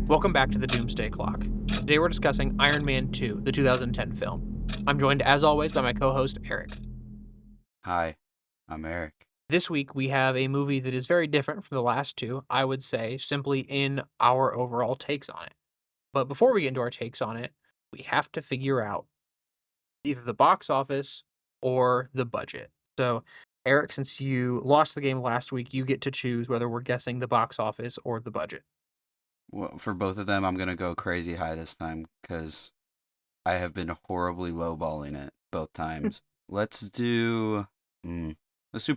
Welcome back to the Doomsday Clock. Today we're discussing Iron Man 2, the 2010 film. I'm joined, as always, by my co-host, Eric. Hi, I'm Eric. This week we have a movie that is very different from the last two, I would say, simply in our overall takes on it. But before we get into our takes on it, we have to figure out either the box office or the budget. So, Eric, since you lost the game last week, you get to choose whether we're guessing the box office or the budget. Well, for both of them, I'm going to go crazy high this time because I have been horribly lowballing it both times. Let's do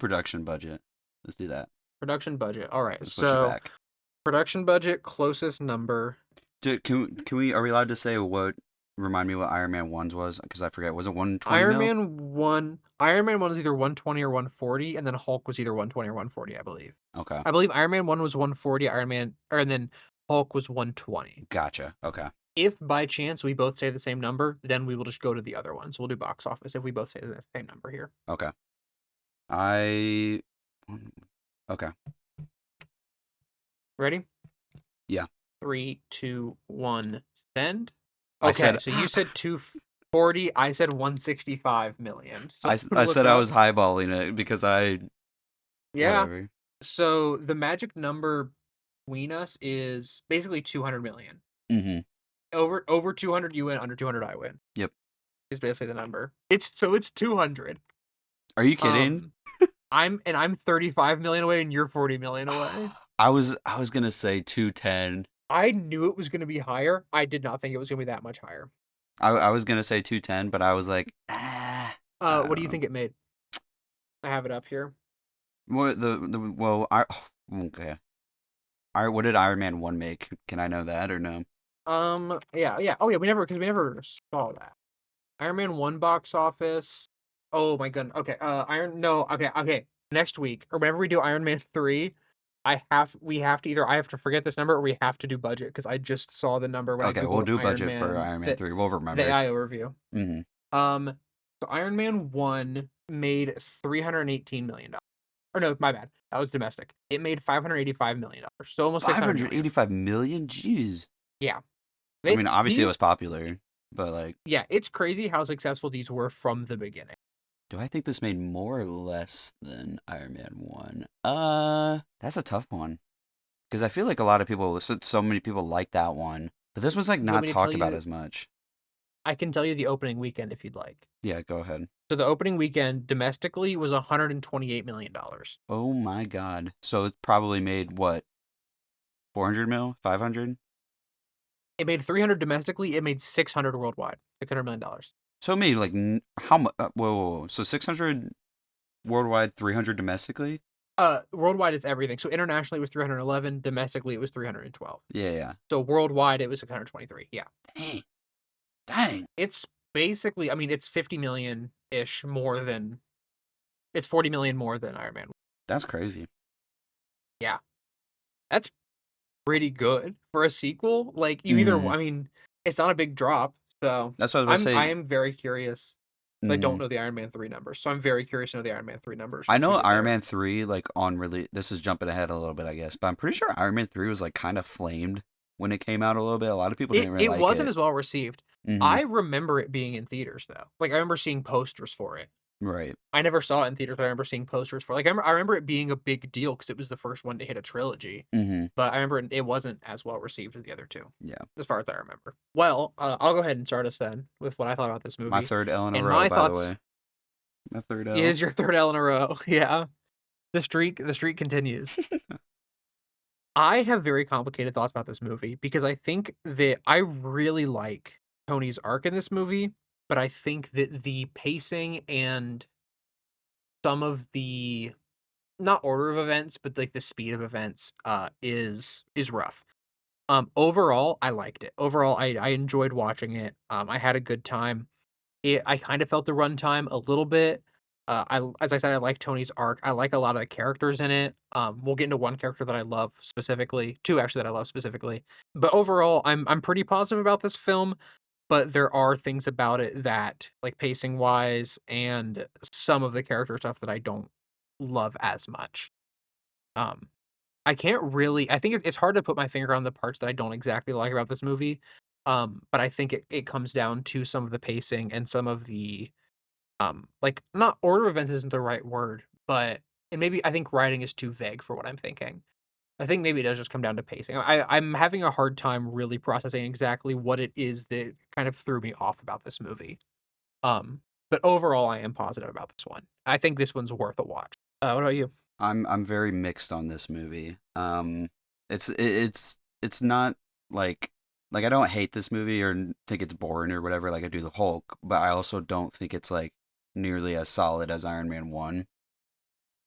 production budget. Let's do that. Production budget. All right. Let's push it back. Production budget, closest number. Can we, are we allowed to say remind me what Iron Man 1's was? Because I forget. Was it 120 Iron mil? Man 1 was either 120 or 140, and then Hulk was either 120 or 140, I believe. Okay. I believe Iron Man 1 was 140, and then Hulk was 120. Gotcha. Okay. If by chance we both say the same number, then we will just go to the other one. So we'll do box office if we both say the same number here. Okay. Okay. Ready? Yeah. 3, 2, 1, send. Okay, so you said 240. I said 165 million. So I said I was highballing it because whatever. So the magic number between us is basically 200 million. Mm-hmm. Over 200 you win, under 200 I win. Yep. Is basically the number. It's 200. Are you kidding? I'm 35 million away and you're 40 million away. I was gonna say 210. I knew it was gonna be higher. I did not think it was gonna be that much higher. I was gonna say 210, but I was like, what do you think it made? I have it up here. What okay. What did Iron Man 1 make? Can I know that or no? Yeah. Oh yeah, we never saw that. Iron Man 1 box office. Oh my goodness. Okay. Okay. Next week or whenever we do Iron Man 3, I have to forget this number or we have to do budget because I just saw the number. Okay, we'll do budget for Iron Man 3. We'll remember the IO review. Mm-hmm. So Iron Man 1 made $318 million. Or no, my bad. That was domestic. It made $585 million. So almost $585 million. Jeez. Yeah. I mean, obviously it was popular, but like. Yeah, it's crazy how successful these were from the beginning. Do I think this made more or less than Iron Man 1? That's a tough one. Because I feel like so many people like that one. But this was like not talked about as much. I can tell you the opening weekend if you'd like. Yeah, go ahead. So the opening weekend domestically was $128 million. Oh my God. So it probably made what? 400 mil? 500? It made 300 domestically. It made 600 worldwide. $600 million. So it made like how much? Whoa. So 600 worldwide, 300 domestically? Worldwide is everything. So internationally it was 311. Domestically it was 312. Yeah. So worldwide it was 623. Yeah. Dang. It's basically, I mean, it's 50 million-ish more than... It's 40 million more than Iron Man. That's crazy. Yeah. That's pretty good for a sequel. Like, I mean, it's not a big drop, so... That's what I was going to say. I am very curious. I don't know the Iron Man 3 numbers, so I'm very curious to know the Iron Man 3 numbers. I know Iron Man 3, like, this is jumping ahead a little bit, I guess, but I'm pretty sure Iron Man 3 was, like, kind of flamed when it came out a little bit. A lot of people didn't really like it. It wasn't as well received. Mm-hmm. I remember it being in theaters, though. Like, I remember seeing posters for it. Right. I never saw it in theaters, but I remember seeing posters for it. Like, I remember it being a big deal because it was the first one to hit a trilogy. Mm-hmm. But I remember it wasn't as well received as the other two. Yeah. As far as I remember. Well, I'll go ahead and start us then with what I thought about this movie. My third L in a row, by the way. My third L. Is your third L in a row. Yeah. The streak continues. I have very complicated thoughts about this movie because I think that I really like Tony's arc in this movie, but I think that the pacing and some of the not order of events, but like the speed of events is rough. Overall, I liked it. Overall, I enjoyed watching it. I had a good time. I kind of felt the runtime a little bit. As I said, I like Tony's arc. I like a lot of the characters in it. We'll get into one character that I love specifically, two actually that I love specifically. But overall, I'm pretty positive about this film. but there are things about it that, like, pacing-wise and some of the character stuff that I don't love as much. Um, I can't really I think it's hard to put my finger on the parts that I don't exactly like about this movie, but I think it comes down to some of the pacing and some of the, like, not order of events isn't the right word, but and maybe I think writing is too vague for what I'm thinking. I think maybe it does just come down to pacing. I'm having a hard time really processing exactly what it is that kind of threw me off about this movie. Um, but overall, I am positive about this one. I think this one's worth a watch. What about you? I'm very mixed on this movie. It's not like I don't hate this movie or think it's boring or whatever like I do the Hulk, but I also don't think it's like nearly as solid as Iron Man 1.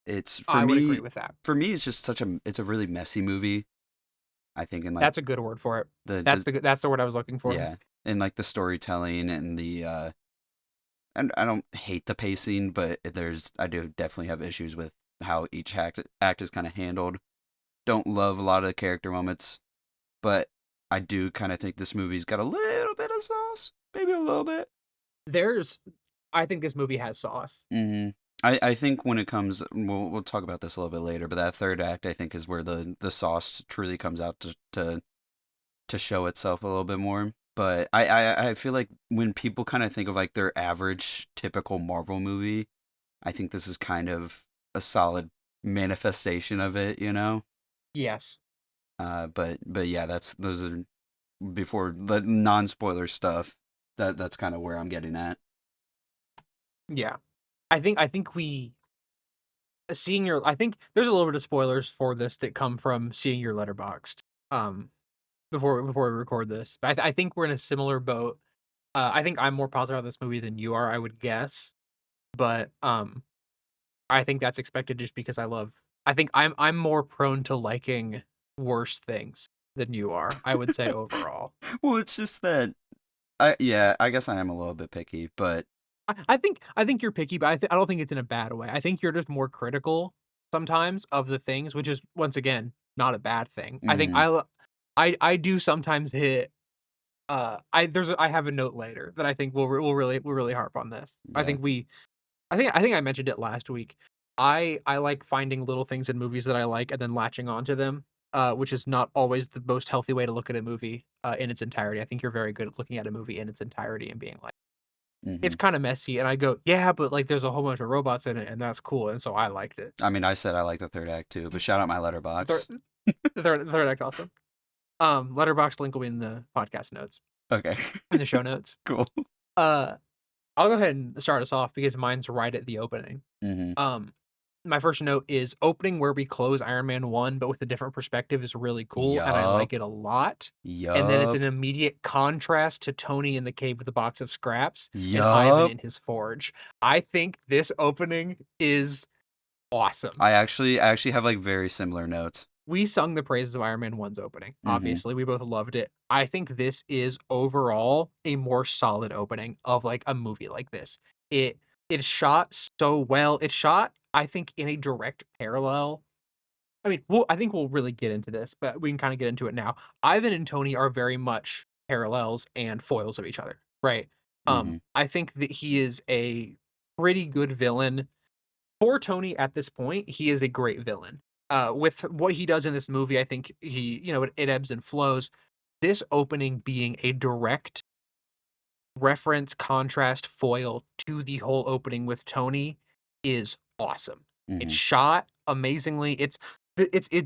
It's I would agree with that. for me it's just it's a really messy movie. I think in like That's a good word for it. the That's the word I was looking for. yeah, in like the storytelling and the and I don't hate the pacing, but I do definitely have issues with how each act is kind of handled. Don't love a lot of the character moments, but I do kind of think this movie's got a little bit of sauce, maybe a little bit. There's I think this movie has sauce. hmm I think when it comes, we'll talk about this a little bit later, but that third act I think is where the sauce truly comes out to show itself a little bit more. But I feel like when people kind of think of like their average typical Marvel movie, I think this is kind of a solid manifestation of it, you know? Yes. But yeah, those are before the non-spoiler stuff. That's kind of where I'm getting at. Yeah. I think we seeing your I think there's a little bit of spoilers for this that come from seeing your letterboxed. Um before we record this. But I think we're in a similar boat. I think I'm more positive on this movie than you are, I would guess. But I think that's expected just because I think I'm more prone to liking worse things than you are, I would say overall. Well, it's just that I guess I am a little bit picky, but I think you're picky, but I don't think it's in a bad way. I think you're just more critical sometimes of the things, which is once again not a bad thing. I think mhm, I do sometimes hit I have a note later that I think will really harp on this. I yeah. think we I think I mentioned it last week. I like finding little things in movies that I like and then latching onto them, which is not always the most healthy way to look at a movie in its entirety. I think you're very good at looking at a movie in its entirety and being like, it's hmm kind of messy, and I go, yeah, but like there's a whole bunch of robots in it, and that's cool, and so I liked it. I mean, I said I like the third act too, but shout out my The third, letterbox. the third act awesome. Letterbox link will be in the podcast notes, Okay, in the show notes. cool. Uh, I'll go ahead and start us off because mine's right at the opening. hmm Um, my first note is opening where we close Iron Man 1, but with a different perspective is really cool, and I like Yup. it a lot. And then it's an Yup. immediate contrast to Tony in the cave with a box of scraps and Ivan Yup. in his forge. I think this opening is awesome. I actually have like very similar notes. We sung the praises of Iron Man 1's opening. hmm Obviously, we both loved it. I think this is overall a more solid opening of like a movie like this. It it's shot so well. It's shot, I think, in a direct parallel. I mean, I think we'll really get into this, but we can kind of get into it now. Ivan and Tony are very much parallels and foils of each other, right? hmm I think that he is a pretty good villain for Tony at this point. He is a great villain. With what he does in this movie, I think it ebbs and flows. This opening being a direct reference, contrast, foil to the whole opening with Tony is awesome. It's hmm shot amazingly. It's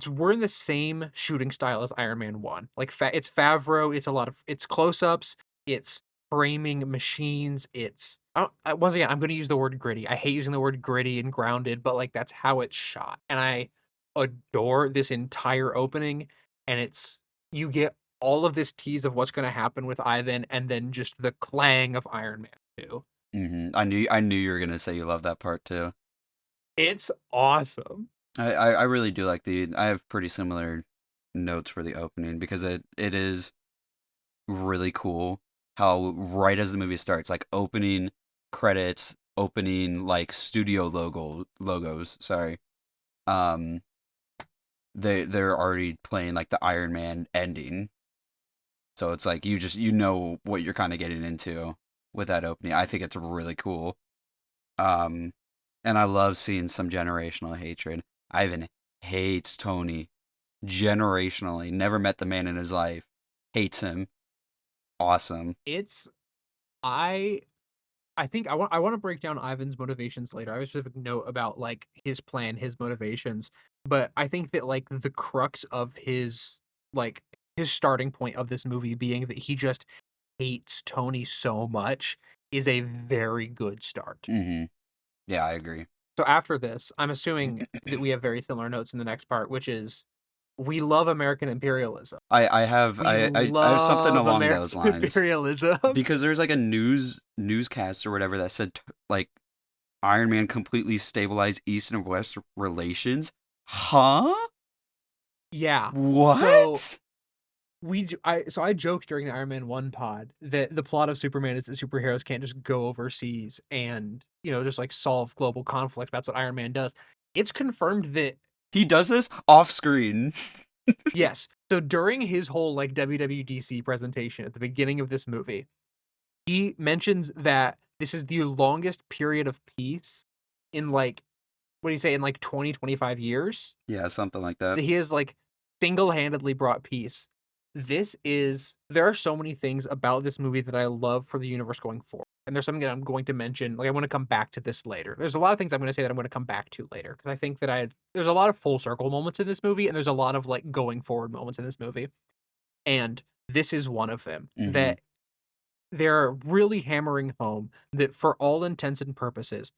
we're in the same shooting style as Iron Man 1. Like it's Favreau, it's a lot of it's close-ups, it's framing machines, it's once again, I'm going to use the word gritty. I hate using the word gritty and grounded, but like that's how it's shot. And I adore this entire opening, and it's you get all of this tease of what's going to happen with Ivan and then just the clang of Iron Man 2. I knew you were gonna say you love that part too. It's awesome. I really do like I have pretty similar notes for the opening because it is really cool how right as the movie starts, like opening credits, opening like studio logos, sorry. Um, they're already playing like the Iron Man ending. So it's like you know what you're kind of getting into with that opening. I think it's really cool. Um, and I love seeing some generational hatred. Ivan hates Tony generationally. Never met the man in his life. Hates him. Awesome. It's I think I want to break down Ivan's motivations later. I have a specific note about like his plan, his motivations, but I think that like the crux of like his starting point of this movie being that he just hates Tony so much is a very good start. Mm-hmm. Yeah, I agree. So after this, I'm assuming that we have very similar notes in the next part, which is we love American imperialism. I have We I have something love along those American lines imperialism. because there's like a newscast or whatever that said like Iron Man completely stabilized East and West relations. Huh? Yeah. What? So I joked during the Iron Man 1 pod that the plot of Superman is that superheroes can't just go overseas and, just like solve global conflict. That's what Iron Man does. It's confirmed that He does this off screen. yes. So during his whole like WWDC presentation at the beginning of this movie, he mentions that this is the longest period of peace in like what do you say in like 20 25 years Yeah, something like that. that he has like single-handedly brought peace. There are so many things about this movie that I love for the universe going forward. And there's something that I'm going to mention. Like I want to come back to this later. There's a lot of things I'm going to say that I'm going to come back to later because I think that there's a lot of full circle moments in this movie and there's a lot of like going forward moments in this movie. And this is one of them that they're really hammering home that for all intents and purposes,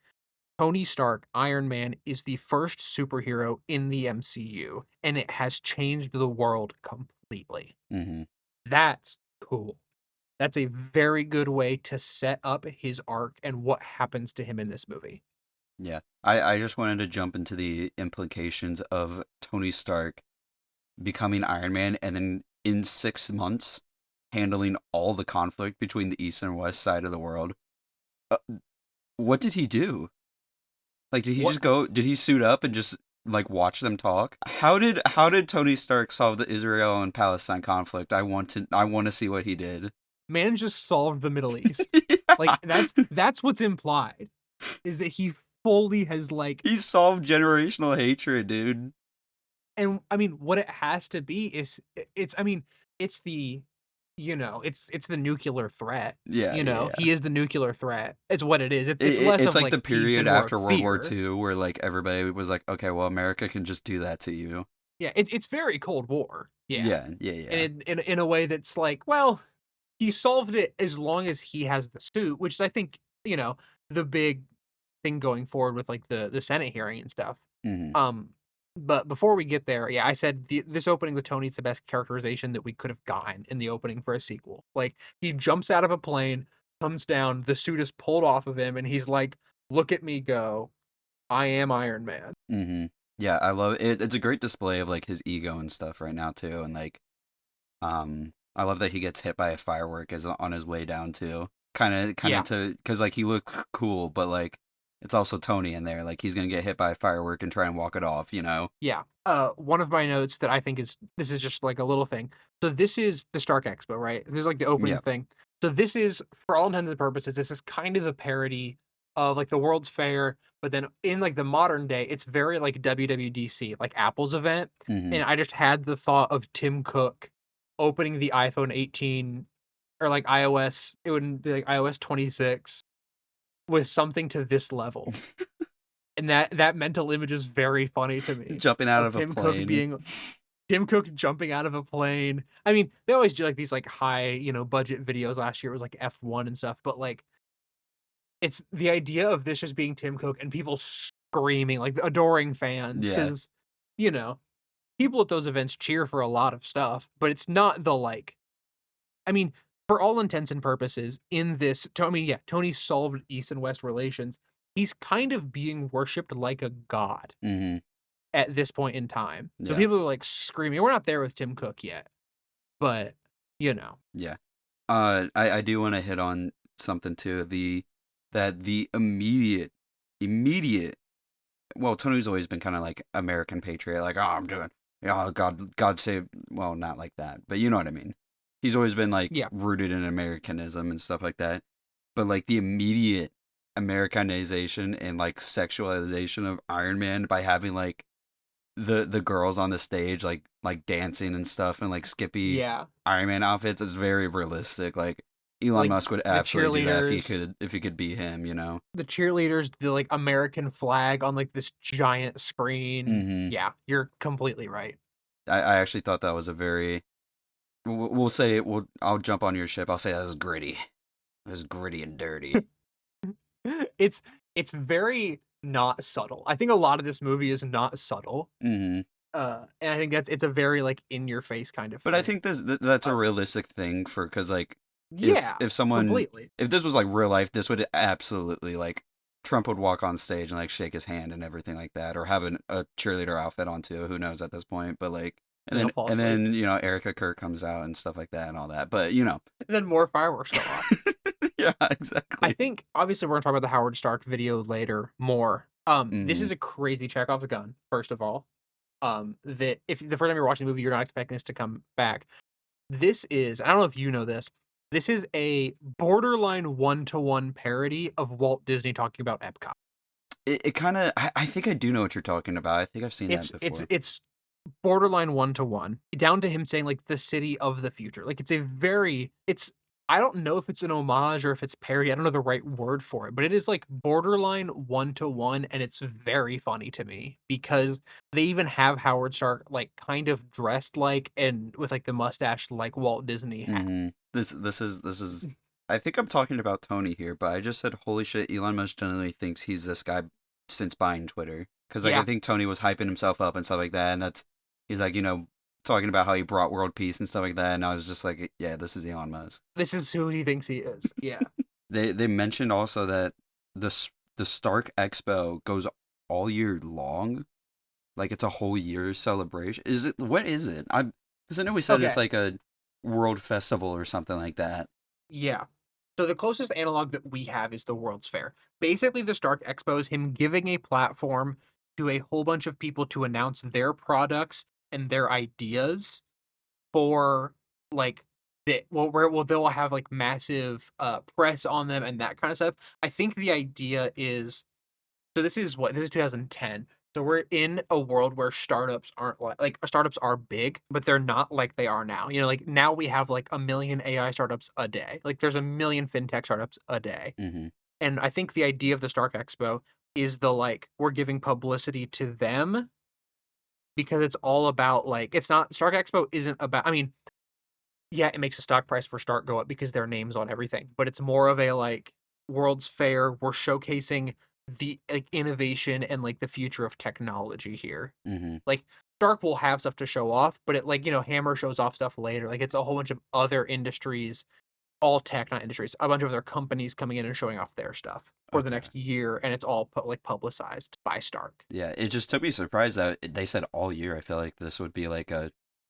Tony Stark, Iron Man, is the first superhero in the MCU, and it has changed the world completely. Mm-hmm. That's cool. That's a very good way to set up his arc and what happens to him in this movie. Yeah. I just wanted to jump into the implications of Tony Stark becoming Iron Man and then in 6 months handling all the conflict between the East and West side of the world. What did he do? Like, did he What just go? Did he suit up and just like watch them talk? How did Tony Stark solve the Israel and Palestine conflict? I want to see what he did. man just solved the Middle East. Like that's what's implied is that he fully has like He solved generational hatred, dude. and I mean what it has to be is it's the it's the nuclear threat. Yeah, yeah, yeah. He is the nuclear threat. It's what it is. It's less It's of like like the peace period and more after World War fear. II where like everybody was like, okay, well, America can just do that to you. Yeah, it's very Cold War. Yeah. Yeah, yeah, yeah. And in a way that's like, well, he solved it as long as he has the suit, which is I think, the big thing going forward with like the Senate hearing and stuff. Mm-hmm. But before we get there, yeah, I said this opening with Tony's the best characterization that we could have gotten in the opening for a sequel. Like he jumps out of a plane, comes down, the suit is pulled off of him, and he's like, "Look at me go! I am Iron Man." Mm-hmm. Yeah, I love it. It's a great display of like his ego and stuff right now too, and like, I love that he gets hit by a firework as on his way down too. Kind Yeah, of to because like he looked cool, but like it's also Tony in there. Like he's gonna get hit by a firework and try and walk it off, you know? yeah. One of my notes that I think is this is just like a little thing. So this is the Stark Expo, right? This is like the opening Yeah. thing. So this is, for all intents and purposes, this is kind of a parody of like the World's Fair, but then in like the modern day, it's very like WWDC, like Apple's event. Mm-hmm. And I just had the thought of Tim Cook opening the iPhone 18 or like iOS, it would be like iOS 26 with something to this level. And that mental image is very funny to me. Jumping out Of of a Tim Cook plane. Tim Cook jumping out of a plane. I mean, they always do like these like high, budget videos. Last year it was like F1 and stuff, but like it's the idea of this just being Tim Cook and people screaming, like adoring fans, Yeah. because people at those events cheer for a lot of stuff, but it's not the like. I mean, for all intents and purposes, in this, Tony solved East and West relations. He's kind of being worshipped like a god Mm-hmm. at this point in time. So Yeah. people are like screaming. We're not there with Tim Cook yet, but Yeah. I do want to hit on something too. The immediate well, Tony's always been kind of like American patriot, like, oh, I'm doing, oh, God save, well, not like that, but you know what I mean. He's always been like Yeah. rooted in Americanism and stuff like that. But like the immediate Americanization and like sexualization of Iron Man by having like the girls on the stage like dancing and stuff and like skippy Yeah. Iron Man outfits is very realistic. Like Elon Like Musk would the absolutely do that cheerleaders, if he could be him, you know. the like American flag on like this giant screen. Mm-hmm. Yeah, you're completely right. I actually thought that was a very we'll say I'll jump on your ship. I'll say that was gritty. It was gritty and dirty. It's it's very not subtle. I think a lot of this movie is not subtle. Mm-hmm. And I think it's a very like in your face kind of But I thing. think that's a Uh, realistic thing for because like yeah, if someone completely. if this was like real life, this would absolutely like Trump would walk on stage and like shake his hand and everything like that, or have a cheerleader outfit on too. Who knows at this point? But like, And they'll fall and asleep. then you know Erica Kirk comes out and stuff like that and all that. But you know, And then more fireworks go off. yeah, I exactly. think obviously we're gonna talk about the Howard Stark video later more. This Mm-hmm. is a crazy Chekhov's gun, first of all. That if the first time you're watching the movie, you're not expecting this to come back. This is, I don't know if you know this is a borderline one-to-one parody of Walt Disney talking about Epcot. It kind of I think I do know what you're talking about. I think I've seen that It's before. it's borderline one-to-one, down to him saying like the city of the future. Like it's a very it's I don't know if it's an homage or if it's parody. I don't know the right word for it, but it is like borderline one-to-one, and it's very funny to me because they even have Howard Stark like kind of dressed like and with like the mustache like Walt Disney had. Mm-hmm. This is. I think I'm talking about Tony here, but I just said, "Holy shit!" Elon Musk generally thinks he's this guy since buying Twitter, because like I Yeah, think Tony was hyping himself up and stuff like that, and that's he's like talking about how he brought world peace and stuff like that, and I was just like, yeah, this is Elon Musk. this is who he thinks he is. Yeah. They mentioned also that the Stark Expo goes all year long, like it's a whole year celebration. Is it what is it? I because I know we said it's Okay. like a world festival or something like that. Yeah. So the closest analog that we have is the World's Fair. Basically, the Stark Expo is him giving a platform to a whole bunch of people to announce their products and their ideas for like where they'll have like massive press on them and that kind of stuff. I think the idea is so this is 2010. So we're in a world where startups aren't like startups are big, but they're not like they are now. You know, like now we have like a million AI startups a day. Like there's a million fintech startups a day. Mm-hmm. And I think the idea of the Stark Expo is the like we're giving publicity to them because it's all about like it's not Stark Expo isn't about I mean, yeah, it makes the stock price for Stark go up because their name's on everything, but it's more of a like World's Fair. We're showcasing the like innovation and like the future of technology here. Mm-hmm. Like Stark will have stuff to show off, but it like Hammer shows off stuff later. Like it's a whole bunch of other industries, all tech, not industries, a bunch of other companies coming in and showing off their stuff for the Okay. next year, and it's all like publicized by Stark. Yeah, it just took me surprised that they said all year. I feel like this would be like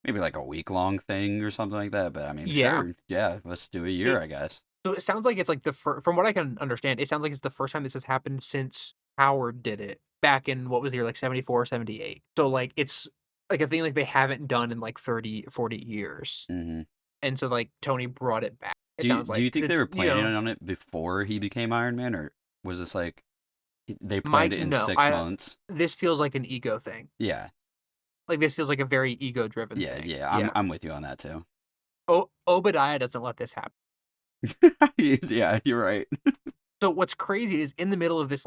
maybe like a week long thing or something like that. But I mean, Yeah, sure, yeah, let's do a year, it I guess. So it sounds like it's like from what I can understand, it sounds like it's the first time this has happened since Howard did it back in what was the year like 74, 78. So like it's like a thing like they haven't done in like 30, 40 years. Mm-hmm. And so like Tony brought it back. It sounds Do you like think they it's were planning on it before he became Iron Man, or was this like they planned Mike, it in no, 6 months? this feels like an ego thing. Yeah, Like this feels like a very ego driven yeah, thing. yeah. Yeah. I'm with you on that too. Obadiah doesn't let this happen. Yeah, you're right. So what's crazy is in the middle of this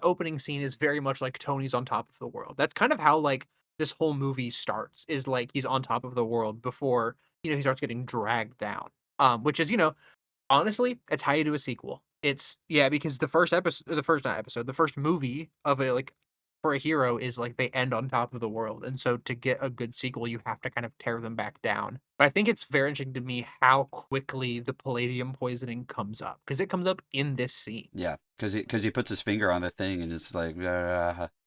opening scene is very much like Tony's on top of the world. That's kind of how like this whole movie starts is like he's on top of the world before he starts getting dragged down. Which is honestly it's how you do a sequel. It's yeah because the first not episode the first movie of a like for a hero is like they end on top of the world, and so to get a good sequel you have to kind of tear them back down. But I think it's very interesting to me how quickly the palladium poisoning comes up because it comes up in this scene. Yeah, because he puts his finger on the thing and it's like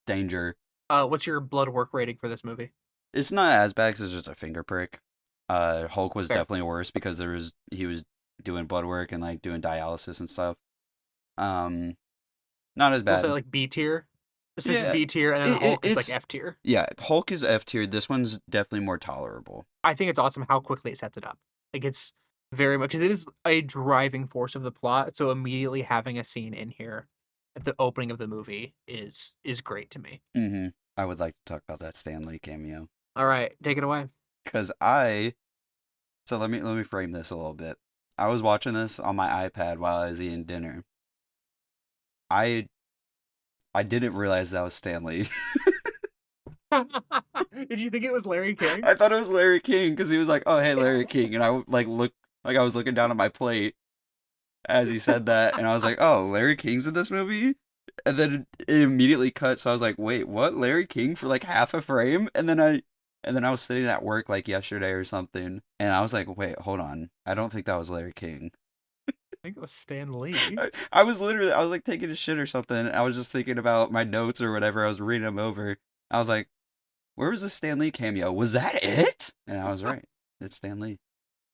danger. What's your blood work rating for this movie? It's not as bad 'cause it's just a finger prick. Hulk was Fair. definitely worse because he was doing blood work and like doing dialysis and stuff. Um, not as We'll say bad. like B tier. This is Yeah, B tier, and then Hulk is like it's F tier. yeah. Hulk is F tier. This one's definitely more tolerable. I think it's awesome how quickly it sets it up. Like, it's very much 'cause it is a driving force of the plot, so immediately having a scene in here at the opening of the movie is great to me. Mm-hmm. I would like to talk about that Stan Lee cameo. Alright, take it away. Cause so let me frame this a little bit. I was watching this on my iPad while I was eating dinner. I I didn't realize that was Stan Lee. Did you think it was Larry King? I thought it was Larry King because he was like, "Oh, hey, Larry King," and I like looked like I was looking down at my plate as he said that, and I was like, "Oh, Larry King's in this movie," and then it immediately cut. So I was like, "Wait, what? Larry King for like half a frame?" And then I was sitting at work like yesterday or something, and I was like, "Wait, hold on, I don't think that was Larry King." I think it was Stan Lee. I was literally, I was like taking a shit or something. I was just thinking about my notes or whatever. I was reading them over. I was like, where was the Stan Lee cameo? Was that it? And I was right. It's Stan Lee.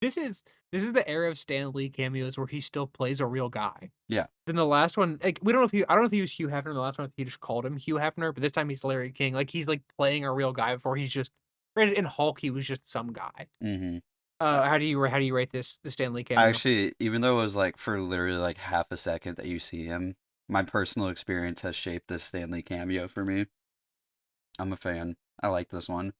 This is the era of Stan Lee cameos where he still plays a real guy. Yeah. In the last one, like we don't know if I don't know if he was Hugh Hefner in the last one, if he just called him Hugh Hefner, but this time he's Larry King. Like he's like playing a real guy before he's just granted in Hulk he was just some guy. Mm-hmm. How do you rate the Stan Lee cameo? Actually, even though it was like for literally like half a second that you see him, my personal experience has shaped this Stan Lee cameo for me. I'm a fan. I like this one.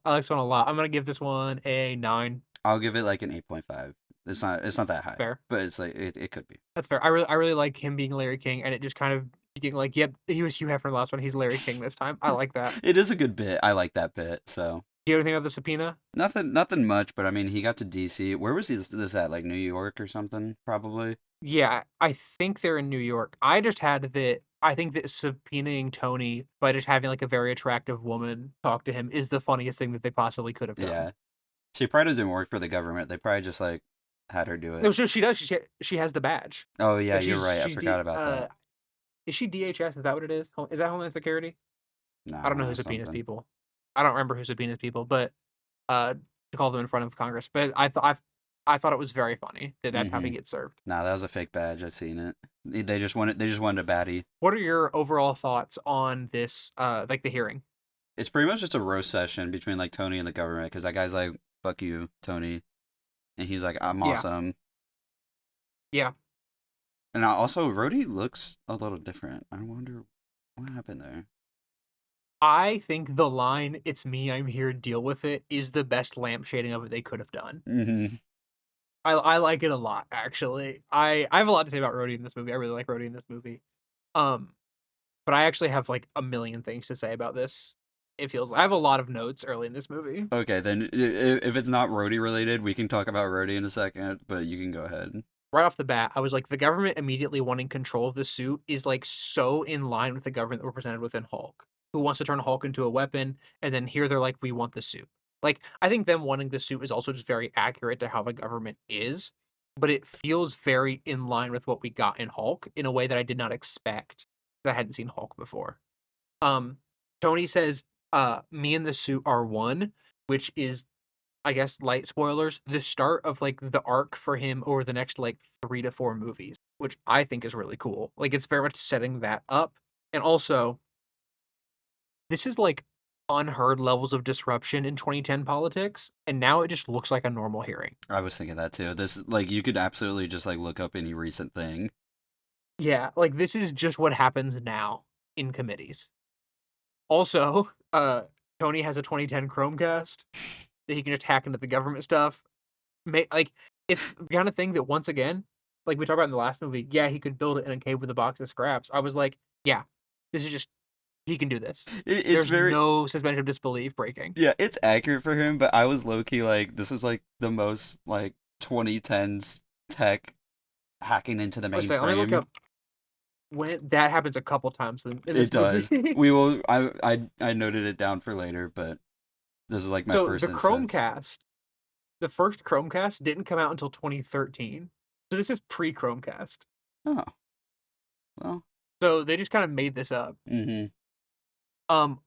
I like this one a lot. I'm gonna give this one a 9. I'll give it like an 8.5. It's not that high, Fair. but it's like it could be. That's fair. I really like him being Larry King and it just kind of being like, yep, he was Hugh Hefner in the last one. He's Larry King this time. I like that. It is a good bit. I like that bit. So Do you know anything about the subpoena? nothing much, but I mean, he got to DC. Where was this at? Like New York or something, probably. Yeah, I think they're in New York. I think that subpoenaing Tony by just having like a very attractive woman talk to him is the funniest thing that they possibly could have done. Yeah, she probably doesn't work for the government. They probably just like had her do No, it. so she does. She has the badge. Oh yeah, Like you're right. I she's forgot about that. is she DHS? Is that what it is? Is that Homeland Security? I don't know Nah, who subpoenas something. people. I don't remember who subpoenas people, but to call them in front of Congress. But I thought it was very funny that that's how he Mm-hmm. gets served. Nah, that was a fake badge. I've seen it. They just wanted. They just wanted a baddie. What are your overall thoughts on this? Like the hearing? It's pretty much just a roast session between like Tony and the government because that guy's like, "Fuck you, Tony," and he's like, "I'm Yeah, awesome." yeah. And also, Rhodey looks a little different. I wonder what happened there. I think the line "It's me, I'm here, deal with it" is the best lampshading of it they could have done. Mm-hmm. I like it a lot, actually. I have a lot to say about Rhodey in this movie. I really like Rhodey in this movie. Um, but I actually have like a million things to say about this. It feels I have a lot of notes early in this movie. Okay, then if it's not Rhodey related, we can talk about Rhodey in a second. But you can go ahead. Right off the bat, I was like, the government immediately wanting control of the suit is like so in line with the government that we're presented with in Hulk, who wants to turn Hulk into a weapon, and then here they're like, we want the suit. Like, I think them wanting the suit is also just very accurate to how the government is, but it feels very in line with what we got in Hulk in a way that I did not expect. I hadn't seen Hulk before. Um, Tony says, me and the suit are one, which is I guess light spoilers, the start of like the arc for him over the next like 3 to 4 movies, which I think is really cool. Like it's very much setting that up. And also, this is like unheard levels of disruption in 2010 politics, and now it just looks like a normal hearing. I was thinking that too. This like you could absolutely just like look up any recent thing. Yeah, like this is just what happens now in committees. Also, Tony has a 2010 Chromecast that he can just hack into the government stuff. Like it's the kind of thing that once again, like we talked about in the last movie, yeah, he could build it in a cave with a box of scraps. I was like, yeah, this is just he can do this. It's There's very no suspension of disbelief breaking. yeah, it's accurate for him. But I was low key like, this is like the most like 2010s tech hacking into the Let's say, let me look mainframe. up when that happens a couple times in It this does. movie. We will. I noted it down for later, but this is like my So first the instance. Chromecast, the first Chromecast didn't come out until 2013. So this is pre Chromecast. Oh well. So they just kind of made this up. Mm-hmm.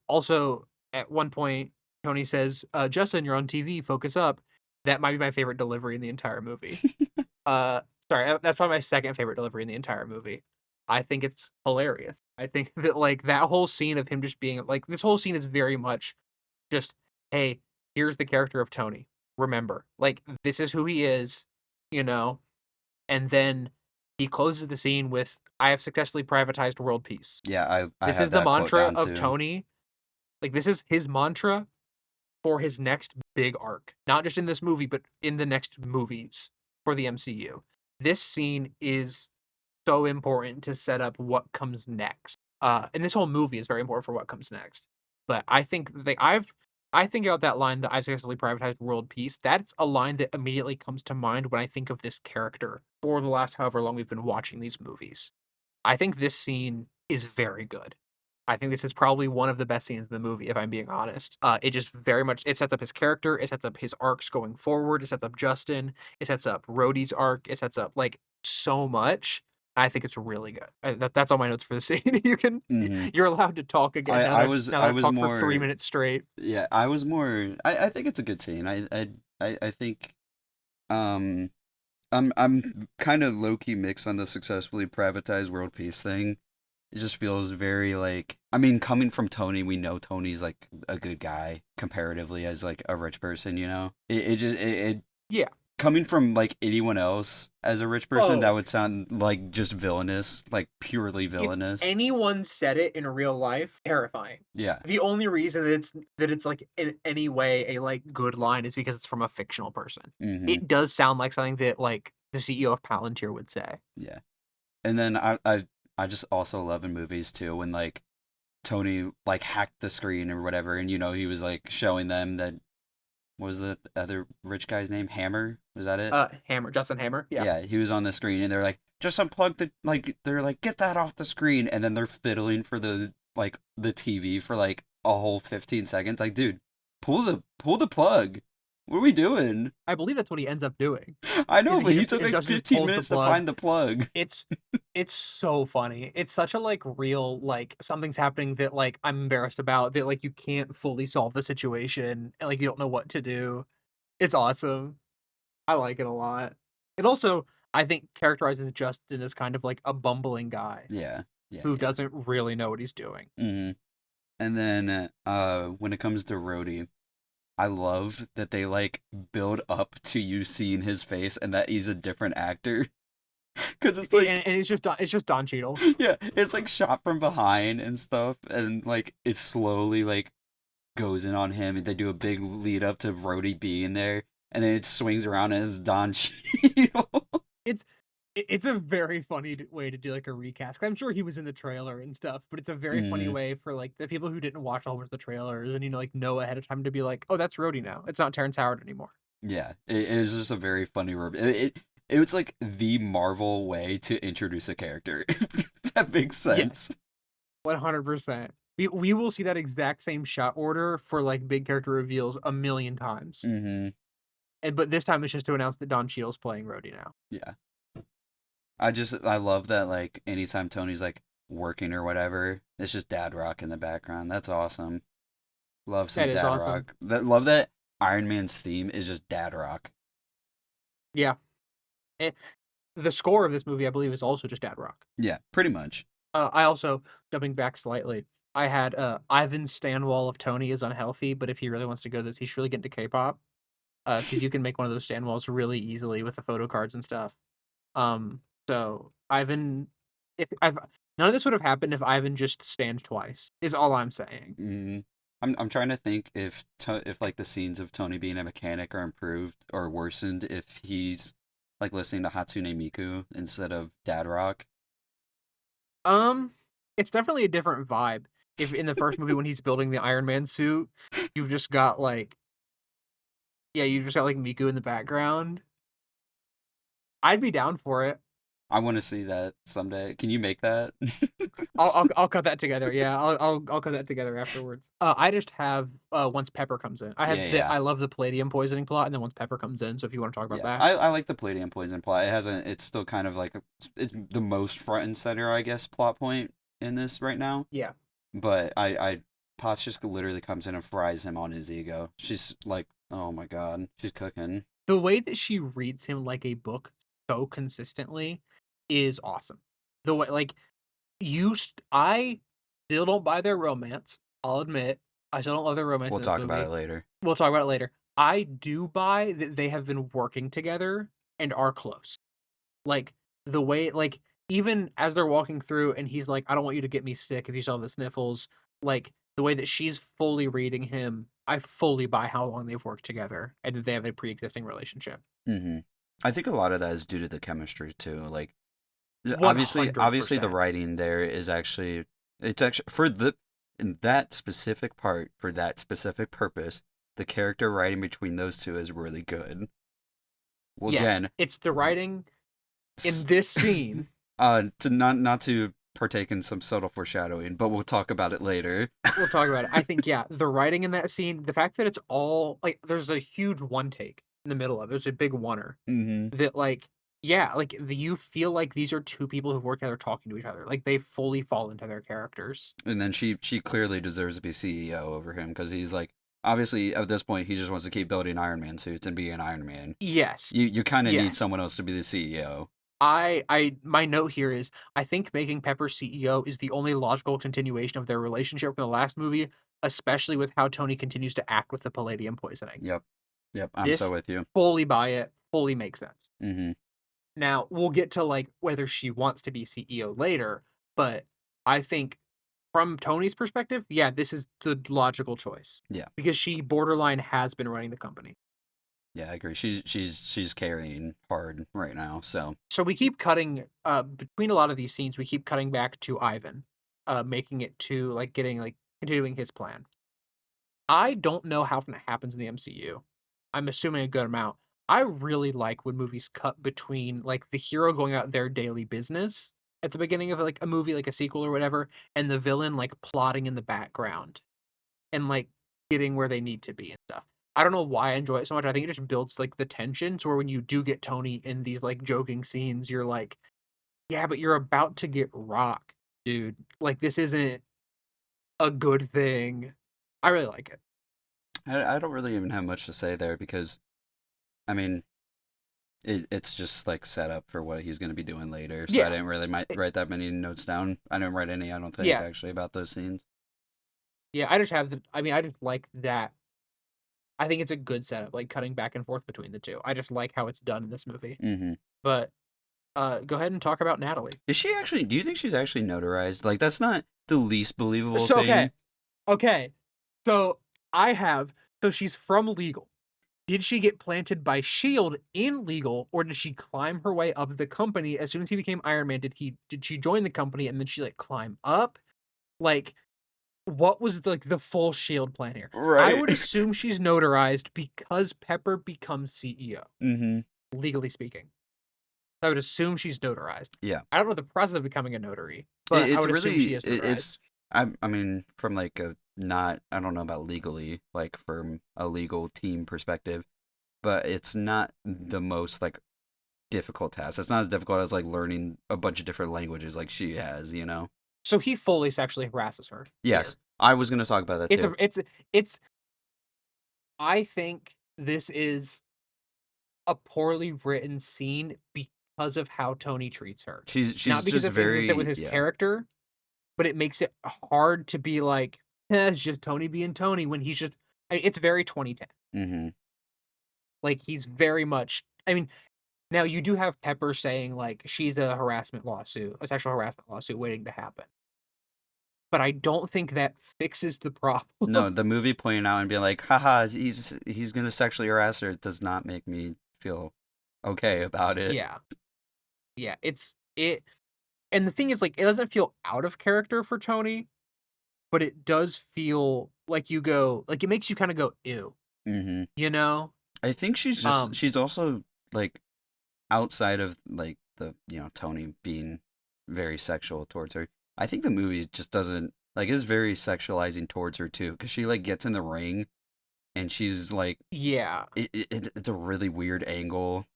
Also, at one point, Tony says, Justin, you're on TV, focus up. That might be my favorite delivery in the entire movie. Sorry, that's probably my second favorite delivery in the entire movie. I think it's hilarious. I think that like that whole scene of him just being like this whole scene is very much just, hey, here's the character of Tony. remember. Like, this is who he is, you know? And then he closes the scene with, "I have successfully privatized world peace." Yeah, I This have is the that quote mantra down of too. Tony. Like, this is his mantra for his next big arc. Not just in this movie, but in the next movies for the MCU. This scene is so important to set up what comes next. And this whole movie is very important for what comes next. But I think I think about that line that I successfully privatized world peace. That's a line that immediately comes to mind when I think of this character for the last however long we've been watching these movies. I think this scene is very good. I think this is probably one of the best scenes in the movie, if I'm being honest. It just very much it sets up his character, it sets up his arcs going forward, it sets up Justin, it sets up Rhodey's arc, it sets up like so much. I think it's really good. That's all my notes for the scene. Hmm. You're allowed to talk again now that I I've was talked for 3 more. minutes straight. Yeah, I was more. I think it's a good scene. I think um I'm kind of low key mixed on the successfully privatized world peace thing. It just feels very like, I mean, coming from Tony, we know Tony's like a good guy comparatively as like a rich person, you know. It Yeah. coming from like anyone else as a rich person, that Oh, would sound like just villainous, like purely if villainous. anyone said it in real life, terrifying. Yeah. The only reason that it's like in any way a like good line is because it's from a fictional person. Mm-hmm. It does sound like something that like the CEO of Palantir would say. Yeah. And then I just also love in movies too when like Tony like hacked the screen or whatever, and you know he was like showing them that, what was the other rich guy's name? Hammer? Was that it? Hammer, Justin Hammer. Yeah. Yeah, he was on the screen, and they're like, just unplug the, like, they're like, get that off the screen, and then they're fiddling for the TV for like a whole 15 seconds. Like, dude, pull the plug. What are we doing? I believe that's what he ends up doing. I Is know, he but he just took like Justin just 15 pulls the minutes to plug. find the plug. It's it's so funny. It's such a like real like something's happening that like I'm embarrassed about that like you can't fully solve the situation and like you don't know what to do. It's awesome. I like it a lot. It also I think characterizes Justin as kind of like a bumbling guy Yeah, yeah, who yeah. doesn't really know what he's doing. Hmm. And then when it comes to Rhodey, I love that they like build up to you seeing his face and that he's a different actor. Cause it's And, like, and it's just Don Cheadle. yeah, it's like shot from behind and stuff, and like it slowly like goes in on him, and they do a big lead up to Rhodey being there, and then it swings around as Don Cheadle. It's it's a very funny way to do like a recast. 'Cause I'm sure he was in the trailer and stuff, but it's a very funny Mm, way for like the people who didn't watch a whole bunch of the trailers and like know ahead of time to be like, oh, that's Rhodey now. It's not Terrence Howard anymore. yeah, it is just a very funny. It was like the Marvel way to introduce a character. If that makes Yes, sense. 100%. We will see that exact same shot order for like big character reveals a million times. Mm-hmm. And but this time it's just to announce that Don Cheadle's playing Rhodey now. Yeah. I love that like anytime Tony's like working or whatever, it's just dad rock in the background. That's awesome. Love some That is dad awesome. rock. Love that Iron Man's theme is just dad rock. Yeah. And the score of this movie, I believe, is also just Dad Rock. Yeah, pretty much. I also, jumping back slightly, I had Ivan Stanwall of Tony is unhealthy, but if he really wants to go this, he should really get into K-pop. Because you can make one of those Stanwalls really easily with the photo cards and stuff. So Ivan, if I've none of this would have happened if Ivan just stand twice. Is all I'm saying. Mm. I'm trying to think if like the scenes of Tony being a mechanic are improved or worsened if he's like listening to Hatsune Miku instead of dad rock. Um, it's definitely a different vibe. If in the first movie when he's building the Iron Man suit, you've just got like yeah, you've just got like Miku in the background. I'd be down for it. I want to see that someday. Can you make that? I'll cut that together. Yeah, I'll cut that together afterwards. I just have once Pepper comes in. I Yeah, have the yeah. I love the palladium poisoning plot, and then once Pepper comes in. So if you want to talk about Yeah, that, I like the Palladium poison plot. It hasn't. It's still kind of like it's the most front and center, I guess, plot point in this right now. yeah, But I Potts just literally comes in and fries him on his ego. She's like, oh my god, she's cooking. the way that she reads him like a book so consistently is awesome. The way like I still don't buy their romance. I'll admit I still don't love their romance We'll in this talk about movie. it later. We'll talk about it later. I do buy that they have been working together and are close. Like, the way like, even as they're walking through and he's like, "I don't want you to get me sick if you still have the sniffles," like, the way that she's fully reading him, I fully buy how long they've worked together and that they have a pre-existing relationship. Mm-hmm. I think a lot of that is due to the chemistry too. Like, obviously, the 100%. writing there is actually it's actually for the in that specific part for that specific purpose. The character writing between those two is really good. Well, Yes, again, it's the writing in this scene. to not to partake in some subtle foreshadowing, but we'll talk about it later. We'll talk about it. I think, yeah, the writing in that scene, the fact that it's all like, there's a huge one take in the middle of it. There's a big oneer Mm-hmm. that, like, yeah, like, you feel like these are two people who work together talking to each other. Like, they fully fall into their characters. And then she clearly deserves to be CEO over him because he's like obviously at this point he just wants to keep building Iron Man suits and be an Iron Man. Yes. You kind of need Yes. someone else to be the CEO. My note here is I think making Pepper CEO is the only logical continuation of their relationship from the last movie, especially with how Tony continues to act with the palladium poisoning. Yep. Yep. I'm so This with you. fully buy it, fully makes sense. Mm-hmm. Now, we'll get to like whether she wants to be CEO later, but I think from Tony's perspective, yeah, this is the logical choice. Yeah. Because she borderline has been running the company. Yeah, I agree. She's carrying hard right now. So So we keep cutting between a lot of these scenes, we keep cutting back to Ivan, making it to like getting like continuing his plan. I don't know how often it happens in the MCU. I'm assuming a good amount. I really like when movies cut between like the hero going out their daily business at the beginning of like a movie, like a sequel or whatever, and the villain like plotting in the background and like getting where they need to be and stuff. I don't know why I enjoy it so much. I think it just builds like the tension to where when you do get Tony in these like joking scenes, you're like, yeah, but you're about to get rocked, dude. Like this isn't a good thing. I really like it. I don't really even have much to say there because I mean it's just like set up for what he's going to be doing later. So I Yeah. didn't really write that many notes down. I didn't write any. I don't think Yeah. actually about those scenes. Yeah. I just have the I mean, I just like that. I think it's a good setup, like cutting back and forth between the two. I just like how it's done in this movie. Mm-hmm. But go ahead and talk about Natalie. Is she actually? Do you think she's actually notarized? Like that's not the least believable So thing. okay. So I have so she's from legal. Did she get planted by Shield in legal, or did she climb her way up the company as soon as he became Iron Man? Did she join the company and then she like climb up? Like, what was like the full Shield plan here? I Right. would assume she's notarized because Pepper becomes CEO, Mm-hmm. legally speaking. I would assume she's notarized. Yeah. I don't know the process of becoming a notary, but I It's would assume she really is notarized. it's I mean from like a not I don't know about legally like from a legal team perspective, but it's not the most like difficult task. It's not as difficult as like learning a bunch of different languages like she has, you know. So he fully sexually harasses her Yes, here. I was gonna talk about that It's too. a it's I think this is a poorly written scene because of how Tony treats her. She's Not because just it's inconsistent with very his yeah. character, but it makes it hard to be like, it's just Tony being Tony when he's just it's very 2010. Mm-hmm. Like he's very much I mean, now you do have Pepper saying like she's a harassment lawsuit, a sexual harassment lawsuit waiting to happen. But I don't think that fixes the problem. No, the movie pointing out and being like, haha, he's gonna sexually harass her does not make me feel okay about it. Yeah. Yeah, and the thing is like it doesn't feel out of character for Tony, but it does feel like you go like it makes you kind of go ew, Mm-hmm. you know? I think she's also like outside of like the Tony being very sexual towards her. I think the movie just doesn't like is very sexualizing towards her too because she like gets in the ring and she's like Yeah. it's a really weird angle.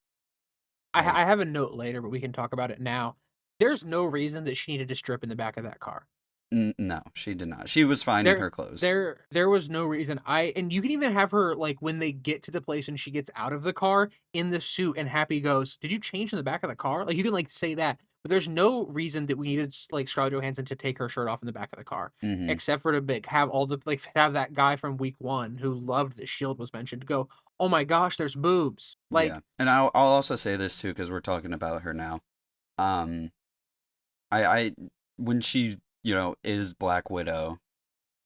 Like I have a note later, but we can talk about it now. There's no reason that she needed to strip in the back of that car. no, she did not. She was fine in There her clothes. there was no reason. And you can even have her like when they get to the place and she gets out of the car in the suit and Happy goes, "Did you change in the back of the car?" Like you can like say that, but there's no reason that we needed like Scarlett Johansson to take her shirt off in the back of the car, Mm-hmm. except for to have all the like have that guy from week 1 who loved that Shield was mentioned go, oh my gosh, there's boobs. Like, Yeah, and I'll also say this too because we're talking about her now. Um, I when she is Black Widow,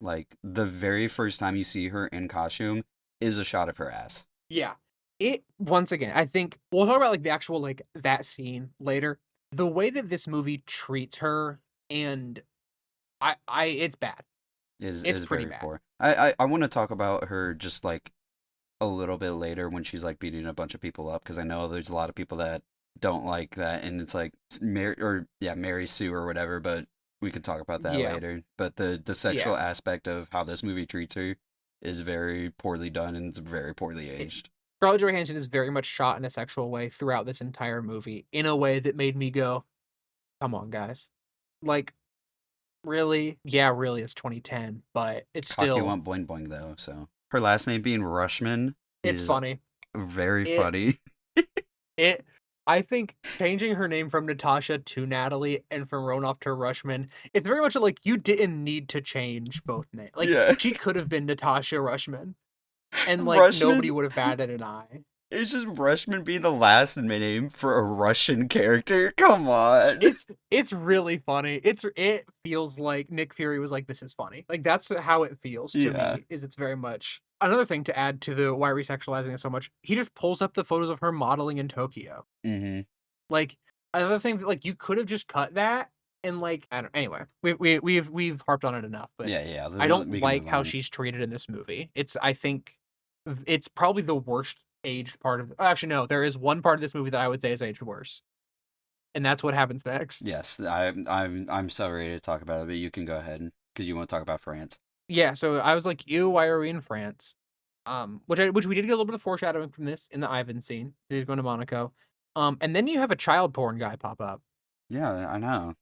like the very first time you see her in costume is a shot of her ass. yeah. It once again, I think we'll talk about like the actual like that scene later. The way that this movie treats her and I it's bad. It's Is pretty very bad. poor. I want to talk about her just like a little bit later when she's like beating a bunch of people up because I know there's a lot of people that don't like that and it's like Mary Sue or whatever, but we can talk about that Yeah. later. But the Yeah. sexual aspect of how this movie treats her is very poorly done and it's very poorly It, aged. Scarlett Johansson is very much shot in a sexual way throughout this entire movie in a way that made me go, "Come on, guys." Like, really? Yeah, really it's 2010, but it's Cocky still want boing boing though, so her last name being Rushman it's is funny. very It funny. it I think changing her name from Natasha to Natalie and from Ronoff to Rushman, it's very much like you didn't need to change both names. Like Yeah. she could have been Natasha Rushman and like nobody Rushman. would have batted an eye. It's just Rushman being the last name for a Russian character. Come on. It's really funny. It feels like Nick Fury was like, "This is funny." Like that's how it feels to Yeah. me. Is it's very much another thing to add to the why are we sexualizing it so much. He just pulls up the photos of her modeling in Tokyo. Mm-hmm. Like another thing, like you could have just cut that and like I don't. Anyway, we've harped on it enough, but Yeah. I don't We can like move how on. she's treated in this movie. I think it's probably the worst aged part of. Actually, no, there is one part of this movie that I would say is aged worse, and that's what happens next. Yes, I'm so ready to talk about it, but you can go ahead because you want to talk about France. Yeah, so I was like, "Ew, why are we in France?" Which we did get a little bit of foreshadowing from this in the Ivan scene. They're going to Monaco. And then you have a child porn guy pop up. Yeah, I know.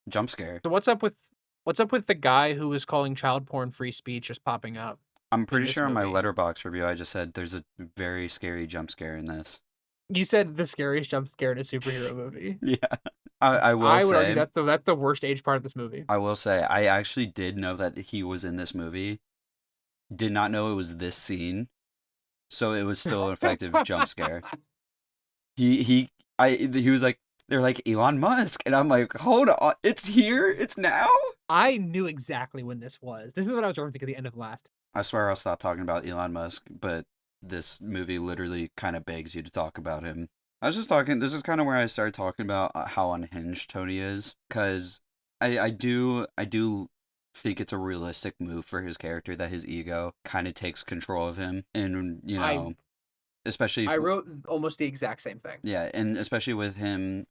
Jump scare. So what's up with the guy who was calling child porn free speech just popping up I'm in pretty this sure on my movie? letterbox review I just said there's a very scary jump scare in this. You said the scariest jump scare in a superhero movie. Yeah. I will I would argue say that's the worst age part of this movie. I actually did know that he was in this movie. Did not know it was this scene, so it was still an effective jump scare. He was like they're like Elon Musk and I'm like, "Hold on. It's here. It's now?" I knew exactly when this was. This is what I was referencing at the end of last. I swear I'll stop talking about Elon Musk, but this movie literally kind of begs you to talk about him. I was just talking. This is kind of where I started talking about how unhinged Tony is, because I do think it's a realistic move for his character that his ego kind of takes control of him, and I especially I wrote almost the exact same thing. yeah, and especially with him,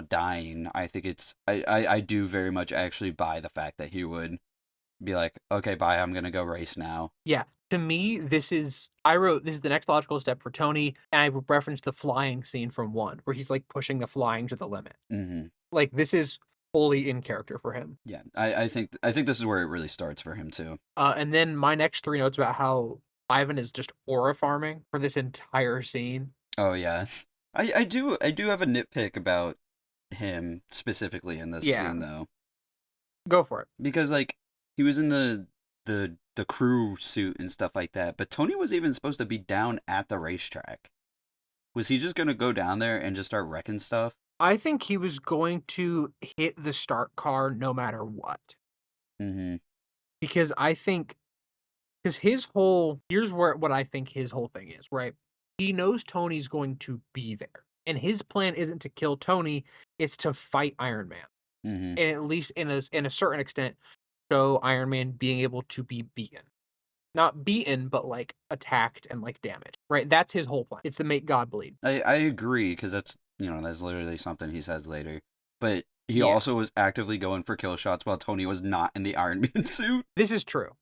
dying. I think I do very much actually buy the fact that he would be like, okay, bye, I'm gonna go race now. Yeah. To me, I wrote this is the next logical step for Tony, and I referenced the flying scene from 1, where he's like pushing the flying to the limit. Mm-hmm. Like this is fully in character for him. Yeah, I think this is where it really starts for him too. And then my next 3 notes about how Ivan is just aura farming for this entire scene. Oh yeah, I do have a nitpick about him specifically in this Yeah. scene though, Go for it. because like he was in the crew suit and stuff like that, but Tony was even supposed to be down at the racetrack. Was he just gonna go down there and just start wrecking stuff? I think he was going to hit the start car no matter what. Mm-hmm. Because here's what I think his whole thing is, right? He knows Tony's going to be there. And his plan isn't to kill Tony, it's to fight Iron Man. Mm-hmm. And at least in a certain extent, show Iron Man being able to be beaten. Not beaten, but like attacked and like damaged. Right? That's his whole plan. It's to make God bleed. I agree because that's literally something he says later. But he Yeah. also was actively going for kill shots while Tony was not in the Iron Man suit. This is true.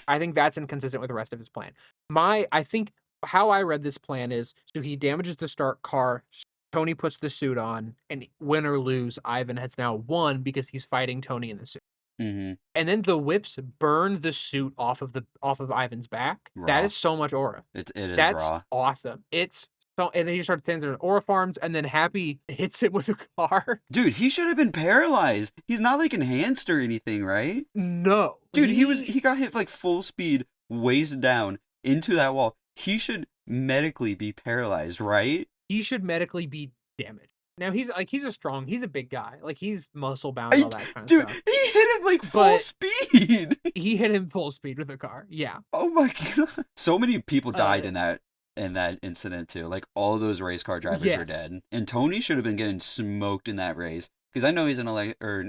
I think that's inconsistent with the rest of his plan. I think how I read this plan is so he damages the start car, Tony puts the suit on, and win or lose, Ivan has now won because he's fighting Tony in the suit. Mm-hmm. And then the whips burn the suit off of Ivan's back. Raw. That is so much aura. It is That's raw. awesome. It's so, and then he starts standing there in aura farms, and then Happy hits him with a car. Dude, he should have been paralyzed. He's not like enhanced or anything, right? No, Dude, he got hit like full speed, waist down into that wall. He should medically be paralyzed, right? He should medically be damaged. Now he's a big guy. Like he's muscle bound and I, all that kind of dude, stuff. he hit him like full But speed. he hit him full speed with a car. Yeah. Oh my god. So many people Uh died in that incident too. Like all of those race car drivers are yes. dead. And Tony should have been getting smoked in that race because I know he's an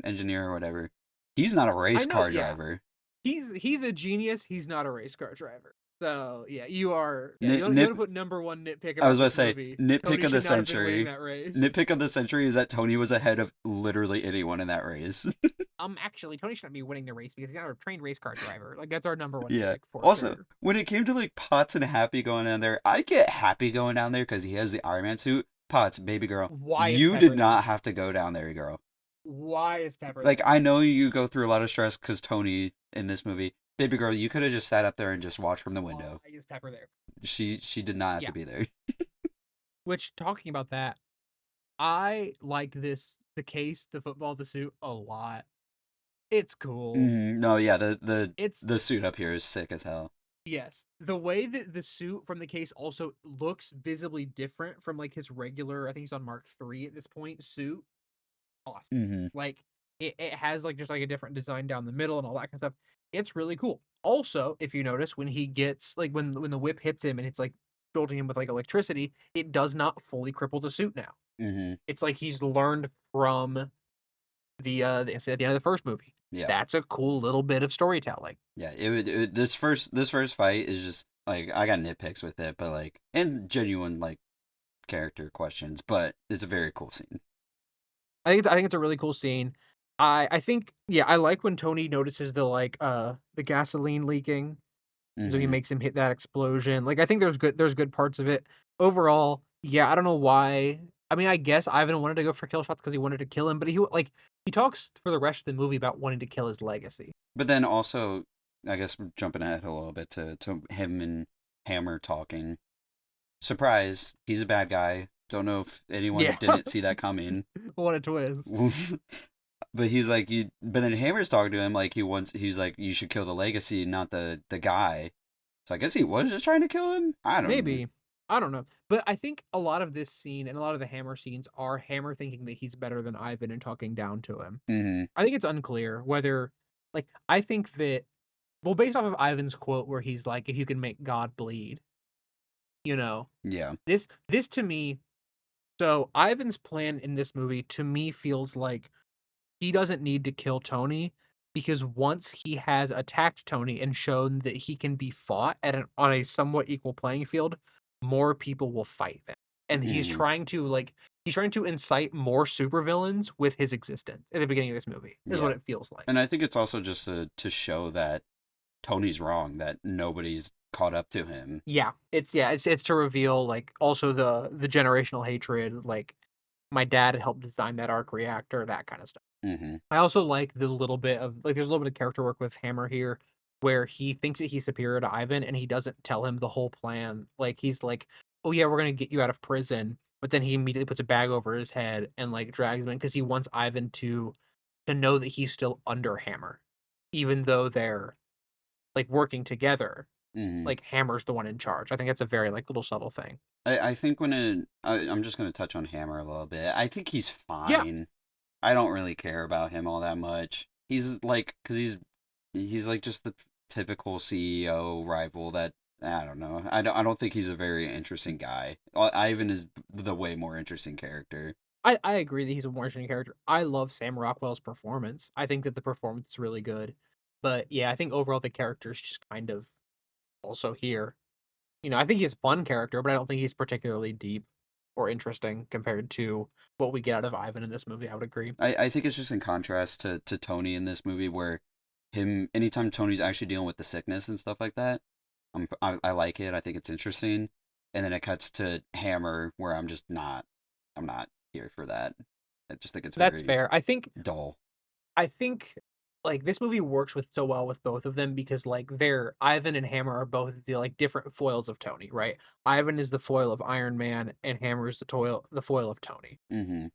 engineer or whatever. He's not a I race know, car yeah. driver. He's a genius. He's not a race car driver. So yeah, you are. Yeah, Nip, you want to nip put number one nitpick I was about about to this say movie. nitpick Tony of the should not have been winning century. that race. Nitpick of the century is that Tony was ahead of literally anyone in that race. Actually, Tony shouldn't be winning the race because he's not a trained race car driver. Like that's our number one Yeah. nitpick for Also, sure. when it came to like Potts and Happy going down there, I get Happy going down there because he has the Iron Man suit. Potts, baby girl, Why is you Pepper did there? not have to go down there, girl. Why is Pepper Like there? I know you go through a lot of stress because Tony in this movie, baby girl, you could have just sat up there and just watched from the window. Why is Pepper there? She did not have Yeah. to be there. Which talking about that, I like the case, the football, the suit a lot. It's cool. No, yeah, It's the suit up here is sick as hell. yes. The way that the suit from the case also looks visibly different from like his regular, I think he's on Mark III at this point, suit. Awesome. Mm-hmm. Like it has like just like a different design down the middle and all that kind of stuff. It's really cool. Also, if you notice when he gets like when the whip hits him and it's like jolting him with like electricity, it does not fully cripple the suit now. Mm-hmm. It's like he's learned from the incident at the end of the first movie. Yeah. That's a cool little bit of storytelling. Yeah, this first fight is just like I got nitpicks with it, but like and genuine like character questions, but it's a very cool scene. I think it's a really cool scene. I think yeah, I like when Tony notices the gasoline leaking. So he Mm-hmm. makes him hit that explosion. Like I think there's good parts of it. Overall, yeah, I don't know why. I mean, I guess Ivan wanted to go for kill shots because he wanted to kill him, but he talks for the rest of the movie about wanting to kill his legacy. But then also, I guess we're jumping ahead a little bit to him and Hammer talking. Surprise, he's a bad guy. Don't know if anyone Yeah. didn't see that coming. What a twist. But he's like you. But then Hammer's talking to him like he's like you should kill the legacy, not the guy. So I guess he was just trying to kill him. I don't know. Maybe. I don't know. But I think a lot of this scene and a lot of the Hammer scenes are Hammer thinking that he's better than Ivan and talking down to him. Mm-hmm. I think it's unclear whether, like, I think that, well, based off of Ivan's quote where he's like, if you can make God bleed, you know, Yeah. this to me, so Ivan's plan in this movie to me feels like he doesn't need to kill Tony because once he has attacked Tony and shown that he can be fought on a somewhat equal playing field, more people will fight them. And he's trying to incite more supervillains with his existence at the beginning of this movie. Is what it feels like. And I think it's also just to show that Tony's wrong, that nobody's caught up to him. Yeah, it's to reveal like also the generational hatred. Like my dad helped design that arc reactor, that kind of stuff. Mm-hmm. I also like the little bit of like there's a little bit of character work with Hammer here where he thinks that he's superior to Ivan and he doesn't tell him the whole plan. Like he's like, "Oh yeah, we're going to get you out of prison." But then he immediately puts a bag over his head and like drags him in because he wants Ivan to know that he's still under Hammer even though they're like working together. Mm-hmm. Like Hammer's the one in charge. I think that's a very like little subtle thing. I think I'm just gonna touch on Hammer a little bit. I think he's fine. Yeah. I don't really care about him all that much. He's like, cause he's like just the typical CEO rival that I don't know. I don't think he's a very interesting guy. Ivan is the way more interesting character. I agree that he's a more interesting character. I love Sam Rockwell's performance. I think that the performance is really good. But yeah, I think overall the character's just kind of also here. You know, I think he's a fun character, but I don't think he's particularly deep or interesting compared to what we get out of Ivan in this movie. I would agree. I think it's just in contrast to Tony in this movie where anytime Tony's actually dealing with the sickness and stuff like that, I like it. I think it's interesting. And then it cuts to Hammer where I'm not here for that. I just think it's That's very fair. I think dull. like this movie works with so well with both of them because like Ivan and Hammer are both the like different foils of Tony, right? Ivan is the foil of Iron Man and Hammer is the foil of Tony. Mm-hmm.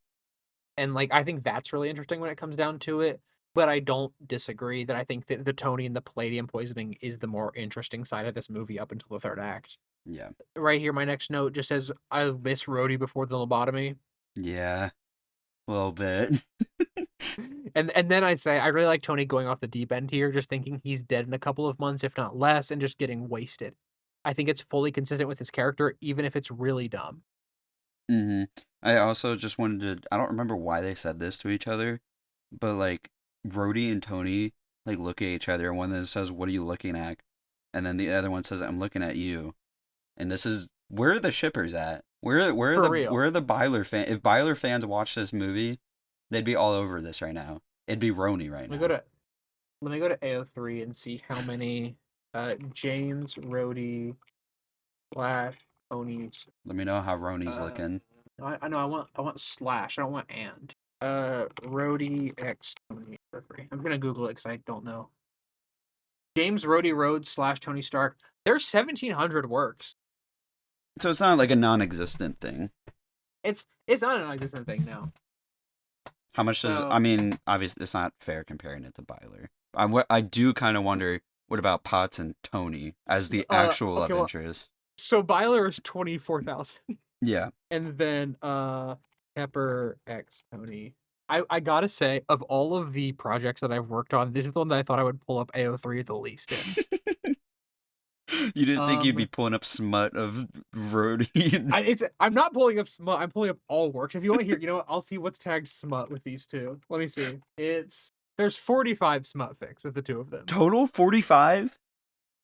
And like I think that's really interesting when it comes down to it. But I don't disagree that I think that the Tony and the palladium poisoning is the more interesting side of this movie up until the third act. Yeah. Right here, my next note just says, I miss Rhodey before the lobotomy. Yeah. A little bit. And then I say, I really like Tony going off the deep end here, just thinking he's dead in a couple of months, if not less, and just getting wasted. I think it's fully consistent with his character, even if it's really dumb. Mm-hmm. I also just wanted to, I don't remember why they said this to each other, but like Rhodey and Tony like look at each other, and one of them says, "What are you looking at?" And then the other one says, "I'm looking at you." And this is, where are the shippers at? For real. Where are the Byler fans? If Byler fans watch this movie, they'd be all over this right now. It'd be Roni right now. Let me go to AO3 and see how many James, Rhodey, Flash, Tony's. Let me know how Roni's looking. I know I want slash. I don't want and. Rhodey X Tony for free. I'm gonna Google it because I don't know. James Rhodey Rhodes / Tony Stark. There's 1,700 works. So it's not like a non-existent thing. It's not a non-existent thing now. How much does I mean? Obviously, it's not fair comparing it to Byler. I do kind of wonder, what about Potts and Tony as the actual love interest? So Byler is 24,000. Yeah. And then Pepper X Tony. I gotta say, of all of the projects that I've worked on, this is the one that I thought I would pull up AO3 the least in. You didn't think you'd be pulling up smut of Rhodey? I'm not pulling up smut. I'm pulling up all works. If you want to hear, you know what? I'll see what's tagged smut with these two. Let me see. There's 45 smut fics with the two of them. Total 45?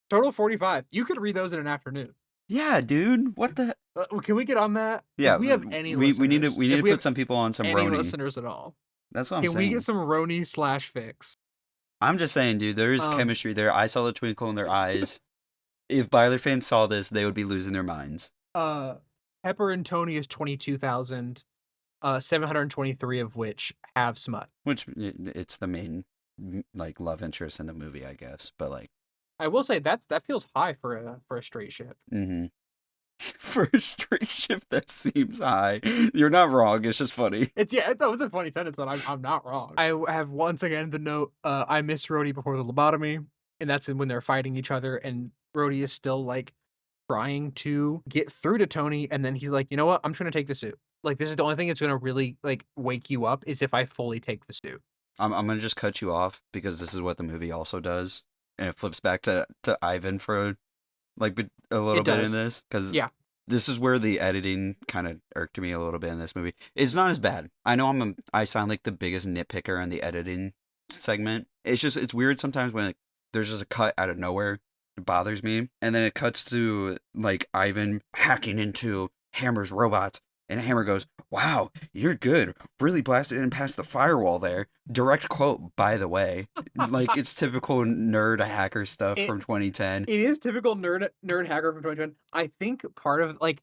Total 45. You could read those in an afternoon. Yeah, dude. What the? Can we get on that? Yeah, we have any. We need to put some people on some any Roni listeners at all. That's what I'm saying. Can we get some Roni / fics? I'm just saying, dude. There is chemistry there. I saw the twinkle in their eyes. If Byler fans saw this, they would be losing their minds. Pepper and Tony is 22,000, 723 of which have smut. Which it's the main like love interest in the movie, I guess. But like, I will say that feels high for a straight ship. Mm-hmm. For a straight ship, that seems high. You're not wrong. It's just funny. It's a funny sentence, but I'm not wrong. I have once again the note. I miss Rhodey before the lobotomy, and that's when they're fighting each other, and Rhodey is still like trying to get through to Tony, and then he's like, you know what? I'm trying to take the suit. Like, this is the only thing that's gonna really like wake you up is if I fully take the suit. I'm gonna just cut you off because this is what the movie also does, and it flips back to Ivan for like a little bit in this, because this is where the editing kind of irked me a little bit in this movie. It's not as bad. I know I sound like the biggest nitpicker on the editing segment. It's weird sometimes when there's just a cut out of nowhere. It bothers me. And then it cuts to like Ivan hacking into Hammer's robots, and Hammer goes, "Wow, you're good. Really blasted in past the firewall there." Direct quote, by the way. Like, it's typical nerd hacker stuff from 2010. It is typical nerd hacker from 2010. I think part of like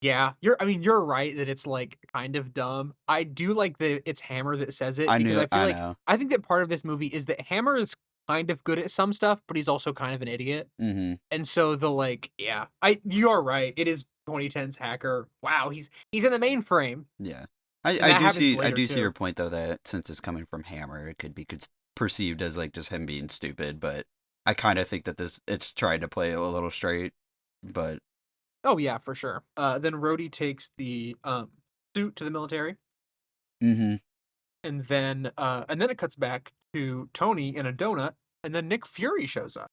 you're right that it's like kind of dumb. I do like that it's Hammer that says it, because I think that part of this movie is that Hammer is kind of good at some stuff, but he's also kind of an idiot. Mm-hmm. And so you are right. It is 2010's hacker. Wow, he's in the mainframe. Yeah, I do see your point though, that since it's coming from Hammer, it could be perceived as like just him being stupid. But I kind of think that it's trying to play a little straight. But oh yeah, for sure. Then Rhodey takes the suit to the military. Mm-hmm. And then it cuts back to Tony in a donut, and then Nick Fury shows up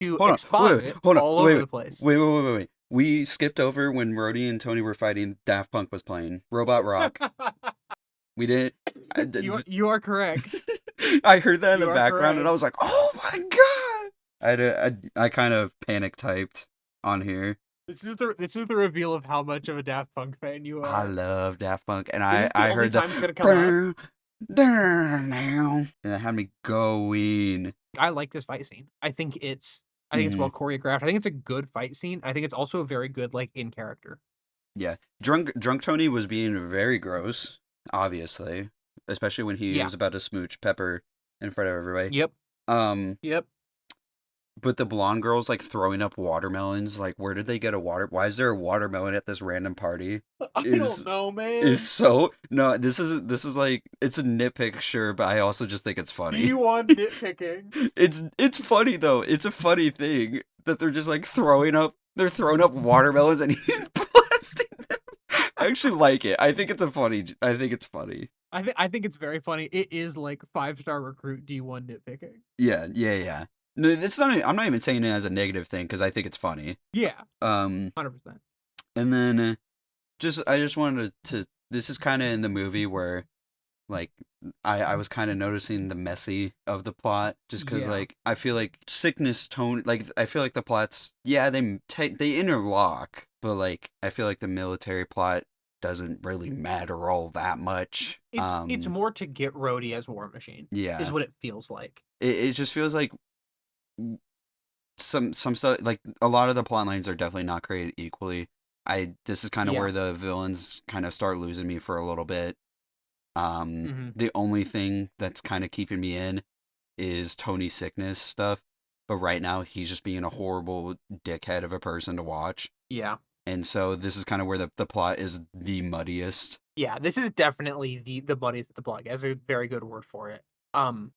to expound it all over the place. Wait. We skipped over when Rhodey and Tony were fighting. Daft Punk was playing Robot Rock. We didn't. You are correct. I heard that in the background, and I was like, "Oh my god!" I kind of panic typed on here. This is the reveal of how much of a Daft Punk fan you are. I love Daft Punk, and I heard that. It's gonna come now, and it had me going. I like this fight scene. I think it's well choreographed. I think it's a good fight scene. I think it's also a very good like in character. Yeah, drunk Tony was being very gross, obviously, especially when he was about to smooch Pepper in front of everybody. Yep. Yep. But the blonde girl's like throwing up watermelons. Like, where did they get why is there a watermelon at this random party? I don't know, man. This is like, it's a nitpick, sure, but I also just think it's funny. You want nitpicking? It's funny though. It's a funny thing that they're just like throwing up They're throwing up watermelons and he's blasting them. I actually like it. I think it's funny. I think it's very funny. It is like 5-star recruit D1 nitpicking. Yeah. No, it's not. I'm not even saying it as a negative thing because I think it's funny. Yeah, 100%. And then I just wanted to. This is kind of in the movie where, like, I was kind of noticing the messy of the plot just because like I feel like sickness tone like I feel like the plots they interlock, but like I feel like the military plot doesn't really matter all that much. It's more to get Rhodey as War Machine. Yeah, is what it feels like. It just feels like some stuff, like a lot of the plot lines are definitely not created equally. This is kind of where the villains kind of start losing me for a little bit. The only thing that's kind of keeping me in is Tony's sickness stuff, but right now he's just being a horrible dickhead of a person to watch. Yeah. And so this is kind of where the plot is the muddiest. Yeah, this is definitely the muddiest of the plot. That's a very good word for it.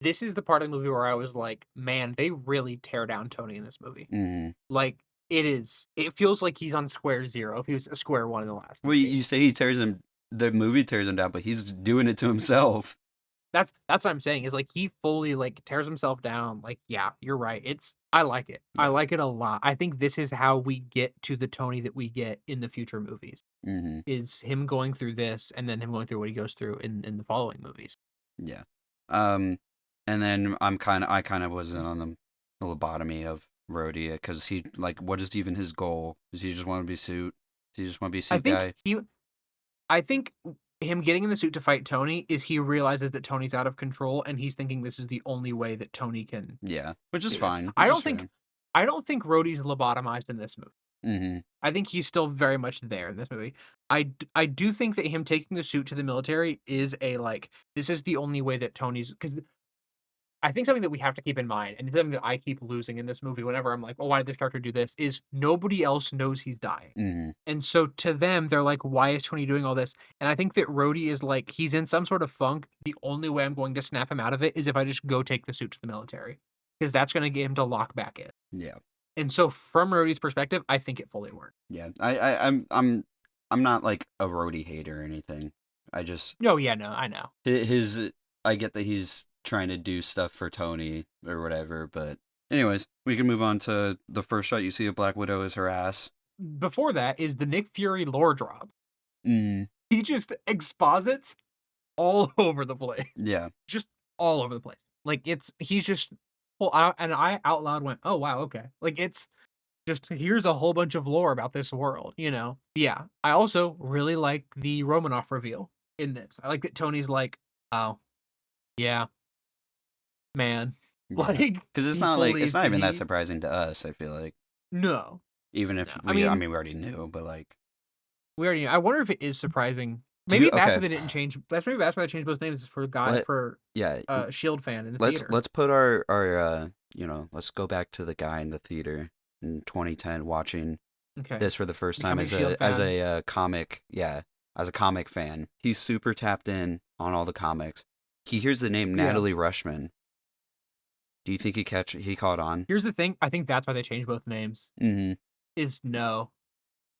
This is the part of the movie where I was like, man, they really tear down Tony in this movie. Mm-hmm. Like, it feels like he's on square zero if he was a square one in the last movie. movie. You say the movie tears him down, but he's doing it to himself. That's what I'm saying, is like he fully like tears himself down. Like, yeah, you're right. I like it. Yeah. I like it a lot. I think this is how we get to the Tony that we get in the future movies. Mm-hmm. Is him going through this and then him going through what he goes through in the following movies. Yeah. And then I kind of was on the lobotomy of Rhodey because he, like, what is even his goal? Does he just want to be suit? Does he just want to be suit guy? I think him getting in the suit to fight Tony is he realizes that Tony's out of control and he's thinking this is the only way that Tony can. Yeah, which is fine. I don't think Rhodey's lobotomized in this movie. Mm-hmm. I think he's still very much there in this movie. I do think that him taking the suit to the military is this is the only way that Tony's, because I think something that we have to keep in mind, and it's something that I keep losing in this movie whenever I'm like, oh, why did this character do this, is nobody else knows he's dying. Mm-hmm. And so to them, they're like, why is Tony doing all this? And I think that Rhodey is like, he's in some sort of funk. The only way I'm going to snap him out of it is if I just go take the suit to the military, because that's going to get him to lock back in. Yeah. And so from Rhodey's perspective, I think it fully worked. Yeah. I'm not like a Rhodey hater or anything. I just... No, I know. I get that he's trying to do stuff for Tony or whatever, but anyways, we can move on to the first shot you see of Black Widow is her ass. Before that is the Nick Fury lore drop. Mm. He just exposits all over the place. Yeah. Just all over the place. Like, he's just... Well, I out loud went, oh, wow, okay. Like, it's just, here's a whole bunch of lore about this world, you know? Yeah. I also really like the Romanoff reveal in this. I like that Tony's like, oh, yeah, man. Yeah. Like, because it's not even that surprising to us, I feel like. No. Even if we already knew, but like. We already knew. I wonder if it is surprising. Maybe that's why they didn't change. That's why they changed both names for Shield fan in the theater. Let's put our let's go back to the guy in the theater in 2010 watching this for the first time as a comic fan. He's super tapped in on all the comics. He hears the name Natalie Rushman. Do you think he caught on? Here's the thing. I think that's why they changed both names. Mm-hmm. Is no.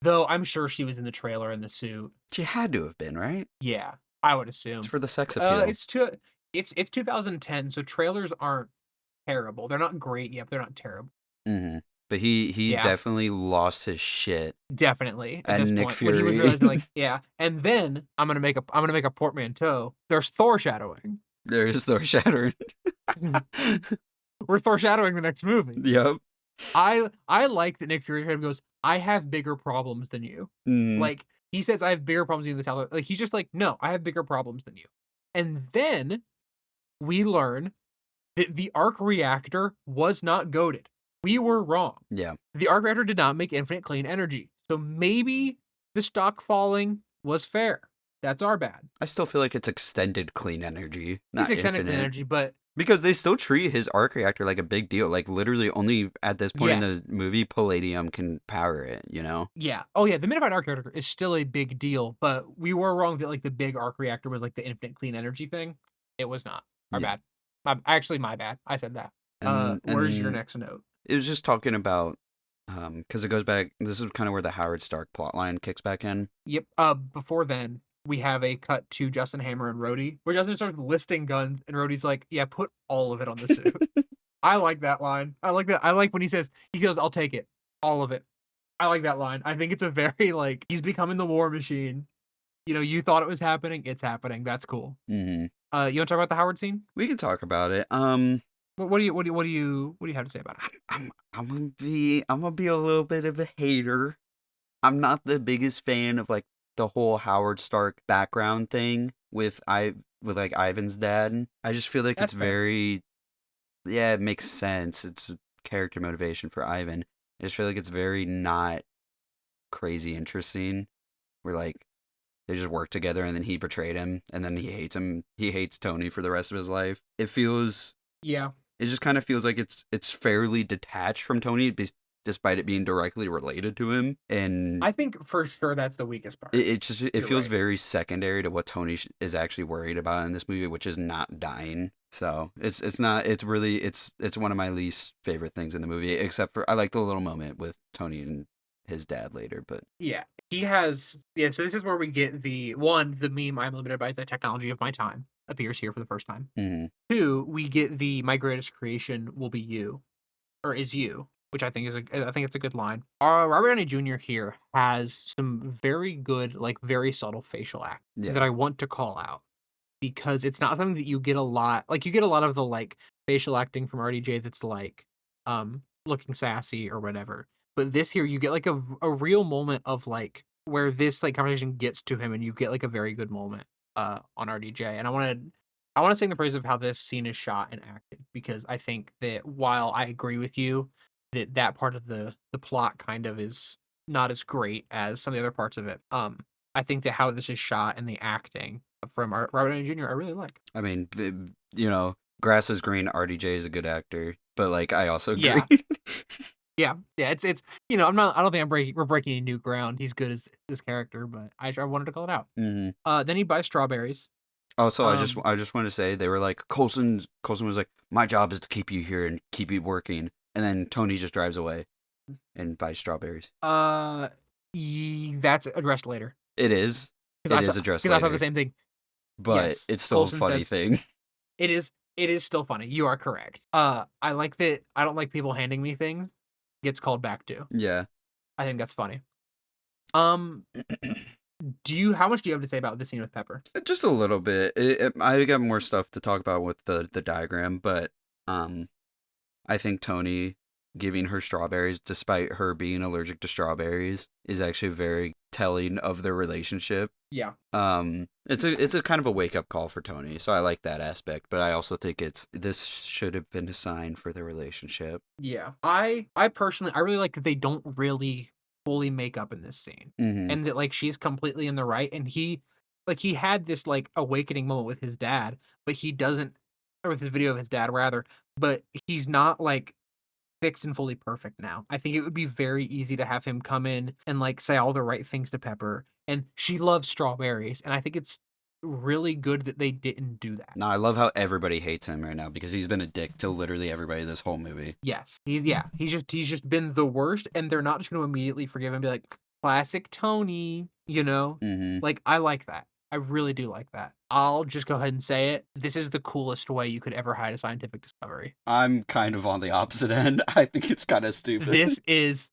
Though I'm sure she was in the trailer in the suit. She had to have been, right? Yeah, I would assume. It's for the sex appeal. It's 2010, so trailers aren't terrible. They're not great yet, but they're not terrible. Mm-hmm. But he definitely lost his shit. Definitely. At and this Nick point, Fury. when he was realizing, and then I'm gonna make a portmanteau. There's Thor shadowing. There is Thor shadowing. We're Thor shadowing the next movie. Yep. I like that Nick Fury goes, I have bigger problems than you. Mm. Like, he says, I have bigger problems than you. This hour. Like, he's just like, no, I have bigger problems than you. And then we learn that the arc reactor was not goated. We were wrong. Yeah. The arc reactor did not make infinite clean energy. So maybe the stock falling was fair. That's our bad. I still feel like it's extended clean energy. Not it's extended infinite. Clean energy, but... Because they still treat his arc reactor like a big deal. Like, literally only at this point in the movie, Palladium can power it, you know? Yeah. Oh, yeah, the minified arc reactor is still a big deal, but we were wrong that, like, the big arc reactor was, like, the infinite clean energy thing. It was not. Our bad. Actually, my bad. I said that. Where's your next note? It was just talking about Because it goes back. This is kind of where the Howard Stark plotline kicks back in. Yep. Before then, we have a cut to Justin Hammer and Rhodey, where Justin starts listing guns, and Rhodey's like, "Yeah, put all of it on the suit." I like that line. I like that. I like when he goes, "I'll take it, all of it." I like that line. I think it's a very like he's becoming the war machine. You thought it was happening. It's happening. That's cool. Mm-hmm. You want to talk about the Howard scene? We can talk about it. What do you have to say about it? I'm gonna be a little bit of a hater. I'm not the biggest fan of like the whole Howard Stark background thing with like Ivan's dad. I just feel like That's it's fair. very, yeah, it makes sense. It's a character motivation for Ivan. I just feel like it's very not crazy interesting. Where like they just work together and then he betrayed him and then he hates him. He hates Tony for the rest of his life. Yeah. It just kind of feels like it's fairly detached from Tony, despite it being directly related to him. And I think for sure that's the weakest part. it You're feels right. very secondary to what Tony is actually worried about in this movie, which is not dying. So it's not it's really it's one of my least favorite things in the movie, except for I like the little moment with Tony and his dad later. But Yeah. So this is where we get the meme "I'm limited by the technology of my time" appears here for the first time. mm-hmm. 2, we get the "my greatest creation will be you," or is you, which I think it's a good line. Robert Downey Jr. here has some very good, like very subtle facial act Yeah, that I want to call out because it's not something that you get a lot. Like you get a lot of the like facial acting from RDJ that's like looking sassy or whatever. But this here you get like a real moment of like where this like conversation gets to him and you get like a very good moment on RDJ. And I want to sing the praise of how this scene is shot and acted because I think that while I agree with you that part of the plot kind of is not as great as some of the other parts of it. I think that how this is shot and the acting from Robert Downey Jr. I really like. I mean, grass is green. RDJ is a good actor, but like I also agree. Yeah, yeah. It's I don't think we're breaking any new ground. He's good as this character, but I wanted to call it out. mm-hmm. Then he buys strawberries. Also, Um, I just want to say they were like Coulson was like, my job is to keep you here and keep you working, and then Tony just drives away and buys strawberries. that's addressed later It is addressed because I thought the later, same thing. but Yes, it's still a Coulson funny says thing. it is. It is still funny. You are correct. I like that. I don't like people handing me things. Gets called back to. Yeah. I think that's funny. How much do you have to say about this scene with Pepper? Just a little bit. I got more stuff to talk about with the diagram, but I think Tony giving her strawberries, despite her being allergic to strawberries, is actually very telling of their relationship. Yeah. It's a kind of a wake up call for Tony, so I like that aspect. But I also think this should have been a sign for their relationship. Yeah. I personally I really like that they don't really fully make up in this scene, Mm-hmm. and that like she's completely in the right, and he had this like awakening moment with his dad, but he doesn't, or with his video of his dad rather, but he's not like fixed and fully perfect now. I think it would be very easy to have him come in and like say all the right things to Pepper, and she loves strawberries, and I think it's really good that they didn't do that. No, I love how everybody hates him right now because he's been a dick to literally everybody this whole movie. Yes, he's just been the worst, and they're not just going to immediately forgive him and be like, classic Tony, Mm-hmm. like I like that. I really do like that. I'll just go ahead and say it. This is the coolest way you could ever hide a scientific discovery. I'm kind of on the opposite end. I think it's kind of stupid. This is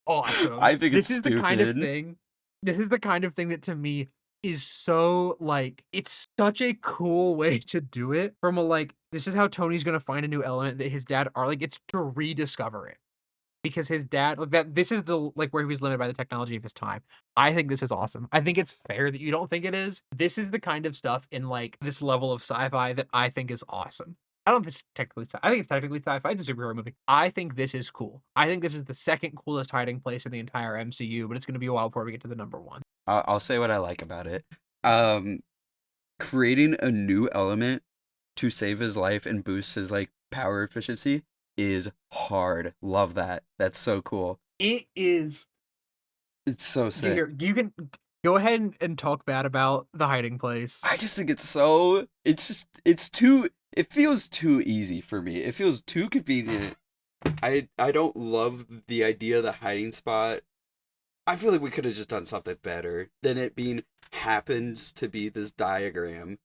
awesome. I think This it's is the kind of stupid. thing. This is the kind of thing that to me is so like it's such a cool way to do it from a like this is how Tony's gonna find a new element that his dad are like it's to rediscover it. Because his dad like that this is the like where he was limited by the technology of his time. I think this is awesome. I think it's fair that you don't think it is. This is the kind of stuff in like this level of sci-fi that I think is awesome. I don't know if it's technically I think it's technically sci-fi. It's a superhero movie. I think this is cool. I think this is the second coolest hiding place in the entire MCU, but it's going to be a while before we get to the number one. I'll say what I like about it. Creating a new element to save his life and boost his like power efficiency is hard. Love that. That's so cool. It is. It's so sick. You can go ahead and talk bad about the hiding place. I just think it's it feels too easy for me. It feels too convenient I don't love the idea of the hiding spot. I feel like we could have just done something better than it being happens to be this diagram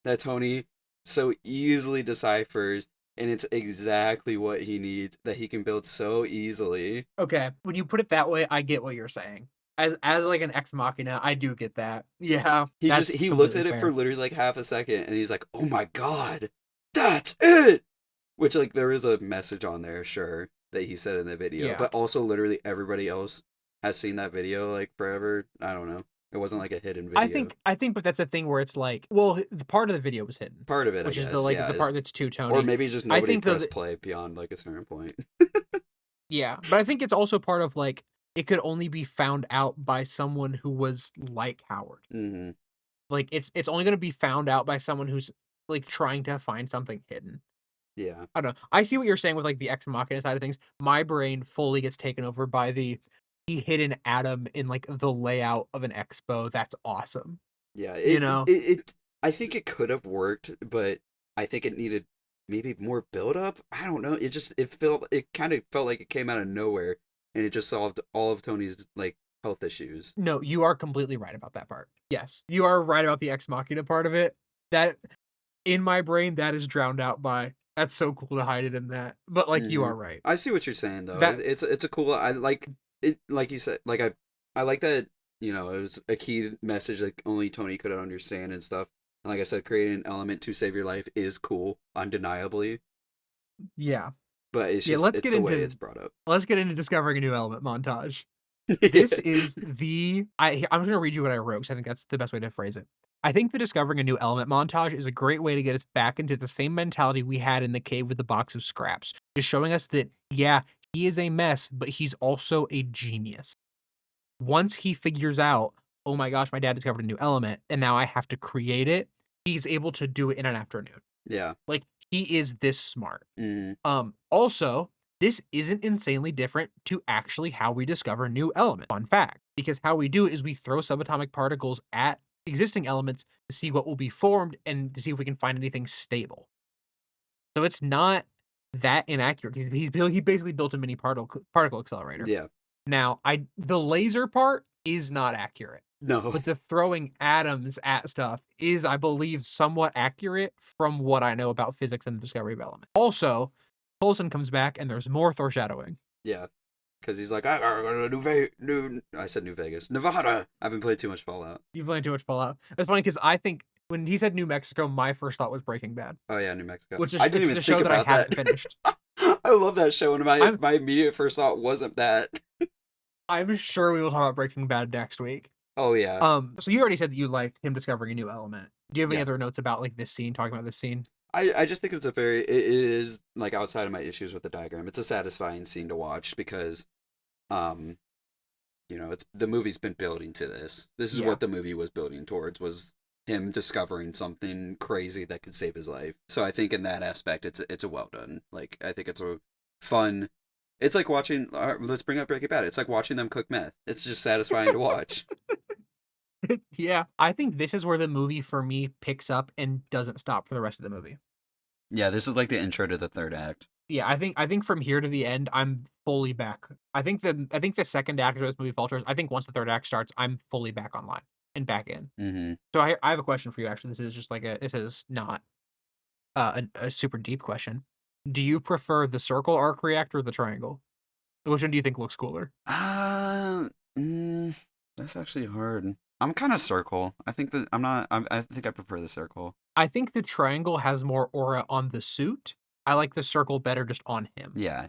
that Tony so easily deciphers, and it's exactly what he needs that he can build so easily. Okay, when you put it that way, I get what you're saying. As like an ex machina, I do get that. Yeah, that's He looks completely at it for fair. literally like half a second, and he's like, "Oh my god, that's it!" Which like there is a message on there, sure, that he said in the video, Yeah. but also literally everybody else has seen that video like forever. I don't know. It wasn't like a hidden video. I think, but that's a thing where it's like, well, the part of the video was hidden, Part of it, I which is the guess, like yeah, the part is that's too or Tony. maybe just I nobody think though, pressed play beyond like a certain point. yeah, but I think it's also part of like it could only be found out by someone who was like Howard. Hmm. Like it's only going to be found out by someone who's like trying to find something hidden. Yeah. I don't know. I see what you're saying with like the ex machina side of things. My brain fully gets taken over by the he hid an atom in like the layout of an expo. That's awesome. Yeah, You know? I think it could have worked, but I think it needed maybe more build up. I don't know. It kind of felt like it came out of nowhere and it just solved all of Tony's like health issues. No, you are completely right about that part. Yes. You are right about the ex machina part of it. That in my brain that is drowned out by that's so cool to hide it in that. But like you Hmm. are right. I see what you're saying though. That It's a cool. I like it. Like you said, like I like that. You know, it was a key message that only Tony could understand and stuff. And like I said, creating an element to save your life is cool, undeniably. yeah. But it's Yeah, just it's the way it's brought up. let's get into discovering a new element montage. This is the I'm just gonna read you what I wrote because I think that's the best way to phrase it. I think the discovering a new element montage is a great way to get us back into the same mentality we had in the cave with the box of scraps. Just showing us that, yeah, he is a mess, but he's also a genius. Once he figures out, oh my gosh, my dad discovered a new element, and now I have to create it, he's able to do it in an afternoon. Yeah. Like, he is this smart. Hmm. Also, this isn't insanely different to actually how we discover new elements. Fun fact, because how we do it is we throw subatomic particles at existing elements to see what will be formed and to see if we can find anything stable. So it's not that inaccurate. He basically built a mini particle accelerator. Yeah. Now, the laser part is not accurate. No. But the throwing atoms at stuff is, I believe, somewhat accurate from what I know about physics and the discovery of elements. Also, Coulson comes back and there's more foreshadowing. Yeah. Because he's like, I gotta go to I said New Vegas. Nevada. I've been playing too much Fallout. You've played too much Fallout. It's funny because I think when he said New Mexico, my first thought was Breaking Bad. Oh, yeah, New Mexico. Which is I didn't it's even the think show that I about haven't that. finished. I love that show, and I'm, my immediate first thought wasn't that. I'm sure we will talk about Breaking Bad next week. Oh, yeah. So you already said that you liked him discovering a new element. Do you have any Yeah. other notes about like this scene, talking about this scene? I just think it's it is like outside of my issues with the diagram. It's a satisfying scene to watch because, um, you know, it's the movie's been building to this. This is Yeah. what the movie was building towards, was him discovering something crazy that could save his life. So I think in that aspect, it's a well done. Like I think it's a fun. It's like watching. Let's bring up Breaking Bad. It's like watching them cook meth. It's just satisfying to watch. Yeah. I think this is where the movie for me picks up and doesn't stop for the rest of the movie. Yeah, this is like the intro to the third act. Yeah, I think from here to the end, I'm fully back. I think the second act of this movie falters. I think once the third act starts, I'm fully back online and back in. Mm-hmm. So I have a question for you. Actually, this is just like this is not a super deep question. Do you prefer the circle arc reactor or the triangle? Which one do you think looks cooler? That's actually hard. I'm kind of circle. I think that I'm not. I think I prefer the circle. I think the triangle has more aura on the suit. I like the circle better just on him. Yeah.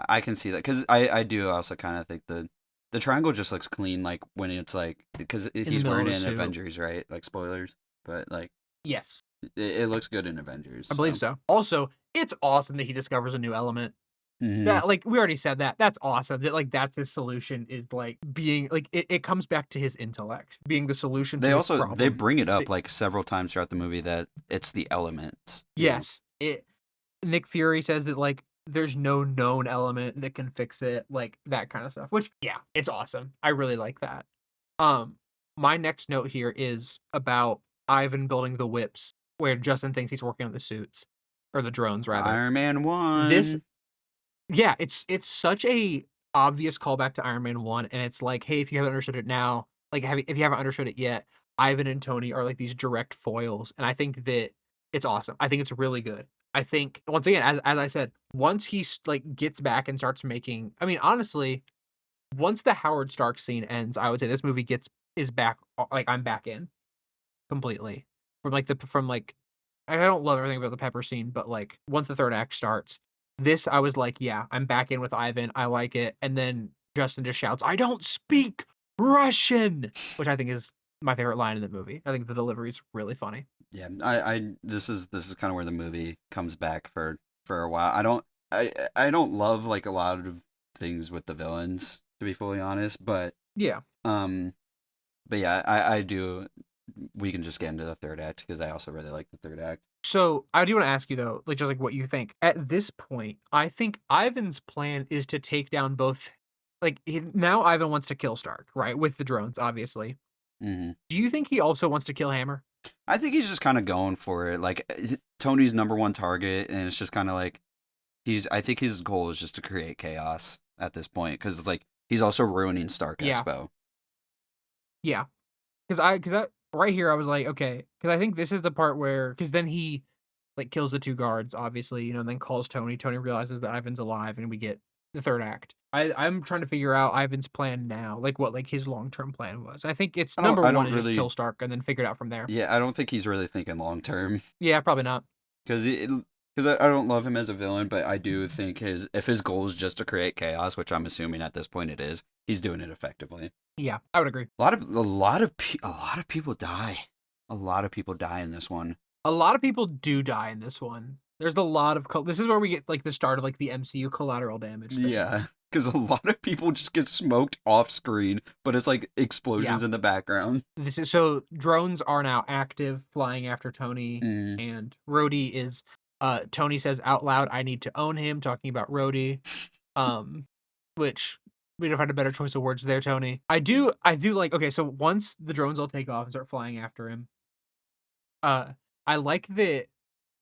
I can see that because I do also kind of think the triangle just looks clean, like when it's like because he's middle of wearing the it in suit. Avengers, right? Like spoilers, but like Yes, it looks good in Avengers. I believe so. Also, it's awesome that he discovers a new element. Mhm. That like we already said that. That's awesome. That like that's his solution is like being like it comes back to his intellect being the solution to They this also problem. they bring it up like several times throughout the movie that it's the elements. Yes. Nick Fury says that like there's no known element that can fix it, like that kind of stuff. Which yeah, it's awesome. I really like that. My next note here is about Ivan building the whips, where Justin thinks he's working on the suits or the drones rather. Iron Man 1. This Yeah, it's such a obvious callback to Iron Man 1, and it's like, hey, if you haven't understood it now, like if you haven't understood it yet, Ivan and Tony are like these direct foils, and I think that it's awesome. I think it's really good. I think once again, as I said, once he like gets back and starts making, I mean, honestly, once the Howard Stark scene ends, I would say this movie is back, like I'm back in completely from like I don't love everything about the Pepper scene, but like once the third act starts, this I was like, yeah, I'm back in with Ivan. I like it. And then Justin just shouts, "I don't speak Russian," which I think is my favorite line in the movie. I think the delivery is really funny. Yeah, this is kind of where the movie comes back for a while. I don't love like a lot of things with the villains, to be fully honest, Yeah. um but yeah, I do. We can just get into the third act because I also really like the third act. So I do want to ask you though, like just like what you think. At this point, I think Ivan's plan is to take down both. Like now, Ivan wants to kill Stark, right? With the drones, obviously. Hmm. Do you think he also wants to kill Hammer? I think he's just kind of going for it. Like Tony's number one target, and it's just kind of like I think his goal is just to create chaos at this point because it's like he's also ruining Stark Yeah, Expo. yeah. Because I right here I was like, okay, because I think this is the part where because then he like kills the two guards, obviously, and then calls Tony. Tony realizes that Ivan's alive, and we get the third act. I'm trying to figure out Ivan's plan now, like what like his long term plan was. I think it's number I one don't is just really. kill Stark and then figure it out from there. Yeah, I don't think he's really thinking long term Yeah, probably not. because I don't love him as a villain, but I do think if his goal is just to create chaos, which I'm assuming at this point it is, he's doing it effectively. Yeah, I would agree. A lot of people die. A lot of people die in this one. A lot of people do die in this one. There's a lot of this is where we get like the start of like the MCU collateral damage thing. Yeah, because a lot of people just get smoked off screen, but it's like explosions in the background. This is so drones are now active, flying after Tony, Mm. and Rhodey is. Tony says out loud, "I need to own him," talking about Rhodey, which we'd have had a better choice of words there, Tony. I do like. Okay, so once the drones all take off and start flying after him, uh, I like that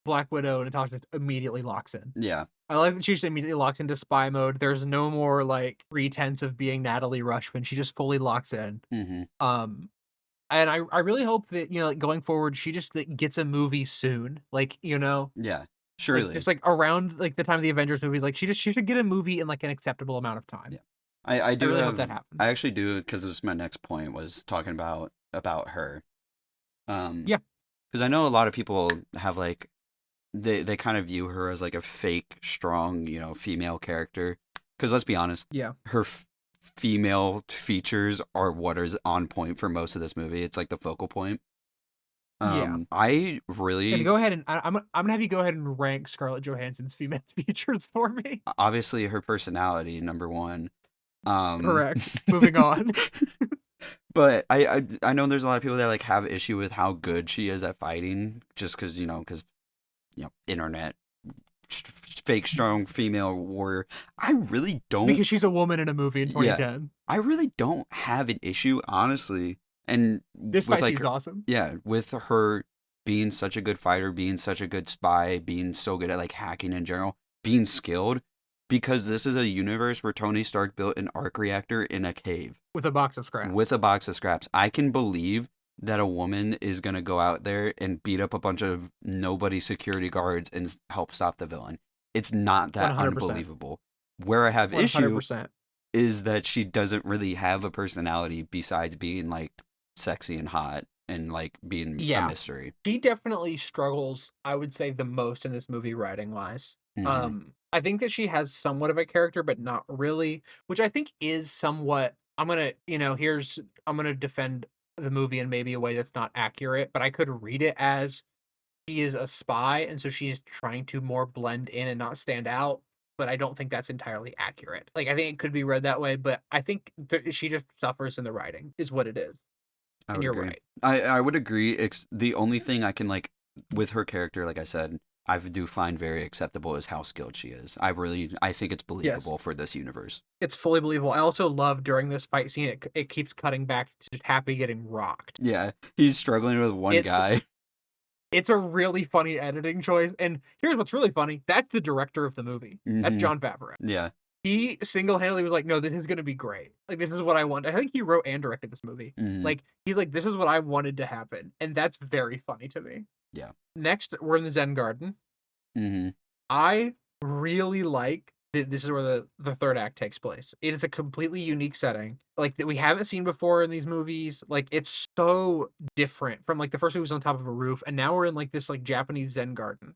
Black Widow Natasha immediately locks in. Yeah. I like that she just immediately locks into spy mode. There's no more like pretense of being Natalie Rushman. She just fully locks in. Mm-hmm. And I really hope that like going forward, she just like, gets a movie soon. Like Yeah. like Surely. just like around like the time of the Avengers movies. Like she should get a movie in like an acceptable amount of time. Yeah. I do really have. hope that happens. I actually do because this is my next point was talking about her. Yeah. Because I know a lot of people have like they kind of view her as like a fake strong female character. Because let's be honest, Yeah. her female features are what is on point for most of this movie. It's like the focal point. Yeah. I really And go ahead and I'm gonna have you go ahead and rank Scarlett Johansson's female features for me. obviously her personality number one. Correct. Moving on. But I know there's a lot of people that like have issue with how good she is at fighting, just because internet fake strong female warrior. I really don't Because she's a woman in a movie in 2010. I really don't have an issue, honestly. And This with fight like seems awesome. yeah, with her being such a good fighter, being such a good spy, being so good at like hacking in general, being skilled, because this is a universe where Tony Stark built an arc reactor in a cave With a box of scraps. with a box of scraps. I can believe that a woman is going to go out there and beat up a bunch of nobody security guards and help stop the villain. It's not that 100%. unbelievable. Where I have issue 100%. is that she doesn't really have a personality besides being like sexy and hot and like being a mystery. She definitely struggles, I would say, the most in this movie writing wise. Mm-hmm. I think that she has somewhat of a character, but not really, which I think is somewhat I'm gonna defend the movie in maybe a way that's not accurate, but I could read it as she is a spy, and so she's trying to more blend in and not stand out. But I don't think that's entirely accurate. Like I think it could be read that way, but I think she just suffers in the writing, is what it is. And you're agree. right. I would agree. The only thing I can like with her character, like I said, I do find very acceptable is how skilled she is. I think it's believable for this universe. It's fully believable. I also love during this fight scene, it keeps cutting back to just Happy getting rocked. Yeah, he's struggling with one guy. It's a really funny editing choice, and here's what's really funny, that's the director of the movie. That's Mhm. Jon Favreau. Yeah. He single-handedly was like, "No, this is gonna be great. Like, this is what I want." I think he wrote and directed this movie. Mhm. Like, he's like, "This is what I wanted to happen," and that's very funny to me. Yeah. Next, we're in the Zen Garden. Mhm. I really like that this is where the 3rd act takes place. It is a completely unique setting, like, that we haven't seen before in these movies. Like, it's so different from, like, the first movie was on top of a roof, and now we're in, like, this, like, Japanese Zen garden.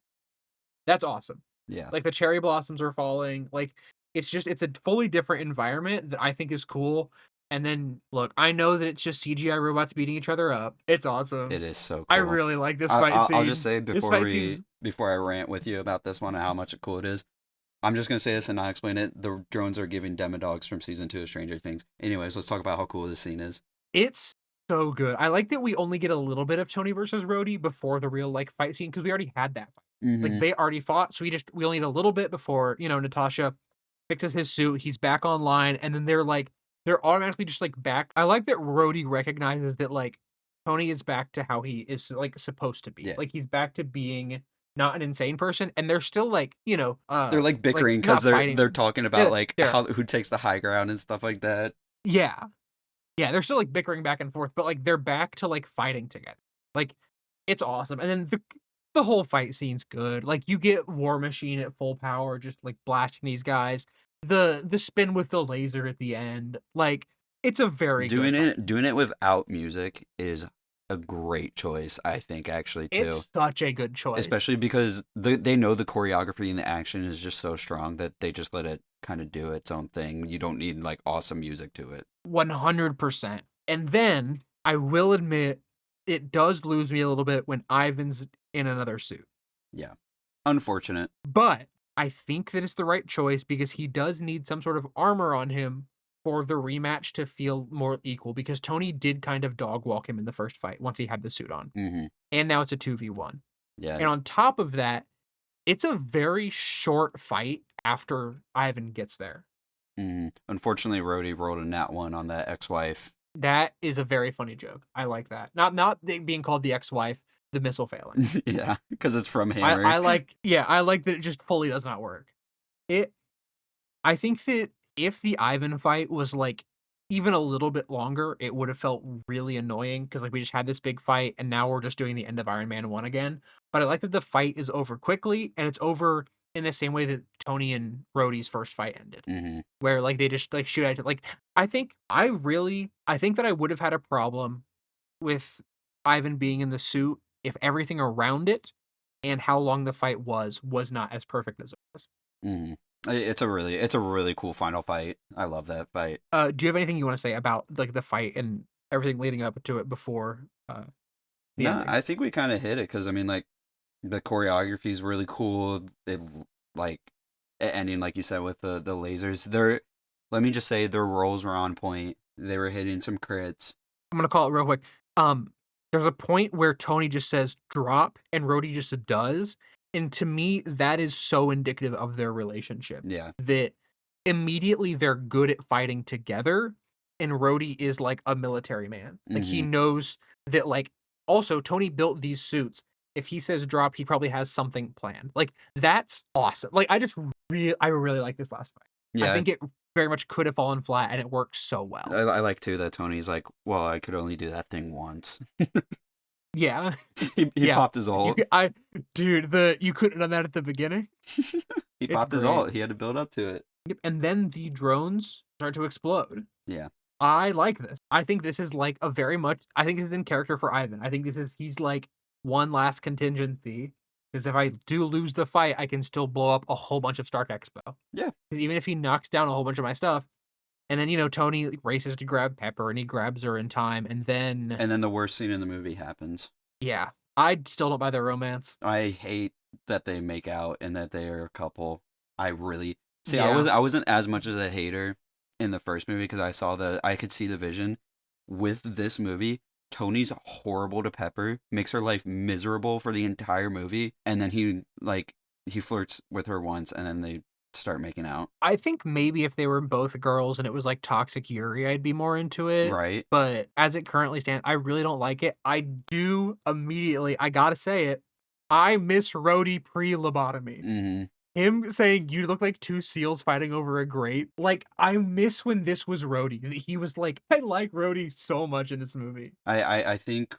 That's awesome. Yeah. Like, the cherry blossoms are falling, like, it's a fully different environment that I think is cool, and then, look, I know that it's just CGI robots beating each other up. It's awesome. It is so I cool. really like this fight I'll just scene. say This fight scene before I rant with you about this one and how much cool it is. I'm just gonna say this and not explain it. The drones are giving Demodogs from season 2 of Stranger Things. Anyways, let's talk about how cool this scene is. it's so good. I like that we only get a little bit of Tony versus Rhodey before the real, like, fight scene, because we already had that fight. Like, Mhm. they already fought, so we only need a little bit before, Natasha fixes his suit, he's back online, and then they're automatically just, like, back. I like that Rhodey recognizes that, like, Tony is back to how he is, like, supposed to be. Yeah. Like, he's back to being not an insane person, and they're still, like, They're like bickering because not fighting. they're talking about Yeah, like they're how who takes the high ground and stuff like that. yeah. Yeah, they're still, like, bickering back and forth, but, like, they're back to, like, fighting together. Like, it's awesome, and then the whole fight scene's good. Like, you get War Machine at full power just, like, blasting these guys. The spin with the laser at the end, like, it's a very good fight. Doing it without music is a great choice, I think, actually too. It's such a good choice. Especially because they know the choreography and the action is just so strong that they just let it kind of do its own thing. You don't need like awesome music to it. 100%. And then, I will admit, it does lose me a little bit when Ivan's in another suit. Yeah. Unfortunate. But I think that it's the right choice because he does need some sort of armor on him for the rematch to feel more equal, because Tony did kind of dog walk him in the first fight once he had the suit on. Mm-hmm. And now it's a 2v1. Yeah. And on top of that, it's a very short fight after Ivan gets there. Mm-hmm. Unfortunately, Rhodey rolled a nat 1 on that ex-wife. That is a very funny joke. I like that. Not being called the ex-wife, the missile failing. Yeah, because it's from Hammer. I like that it just fully does not work. I think that if the Ivan fight was, like, even a little bit longer, it would have felt really annoying because, like, we just had this big fight and now we're just doing the end of Iron Man 1 again. But I like that the fight is over quickly, and it's over in the same way that Tony and Rhodey's first fight ended, Mm-hmm. where, like, they just, like, shoot at it. Like, I think that I would have had a problem with Ivan being in the suit if everything around it and how long the fight was not as perfect as it was. Mm-hmm. It's a really cool final fight. I love that fight. Do you have anything you want to say about, like, the fight and everything leading up to it before the No, ending? I think we kind of hit it because I mean, like, the choreography is really cool. It like ending, like you said, with the lasers. Let me just say, their rolls were on point. They were hitting some crits. I'm gonna call it real quick. There's a point where Tony just says drop and Rhodey just does, and to me that is so indicative of their relationship. Yeah. That immediately they're good at fighting together, and Rhodey is like a military man. Like, he Mm-hmm. knows that, like, also Tony built these suits. If he says drop, he probably has something planned. Like, that's awesome. Like, I really like this last fight. I Yeah, think it very much could have fallen flat, and it worked so well. I like too that Tony's like, well, I could only do that thing once. Yeah. He Yeah. popped his ult. You couldn't have done that at the beginning. He It's popped his great. ult. He had to build up to it. Yep. And then the drones start to explode. Yeah. I like this. I think this is like I think this is in character for Ivan. I think he's like one last contingency. Because if I do lose the fight, I can still blow up a whole bunch of Stark Expo. Yeah. Because even if he knocks down a whole bunch of my stuff, and then, Tony races to grab Pepper and he grabs her in time, and then the worst scene in the movie happens. yeah. I still don't buy their romance. I hate that they make out and that they are a couple. I really see. Yeah. I wasn't as much as a hater in the first movie because I could see the vision. With this movie, Tony's horrible to Pepper, makes her life miserable for the entire movie, and then he flirts with her once, and then they start making out. I think maybe if they were both girls and it was like Toxic Yuri, I'd be more into it. Right. But as it currently stands, I really don't like it. I do immediately, I gotta say it, I miss Rhodey pre-lobotomy. Mm-hmm. Him saying you look like two seals fighting over a grate. Like, I miss when this was Rhodey. He was like, I like Rhodey so much in this movie. I think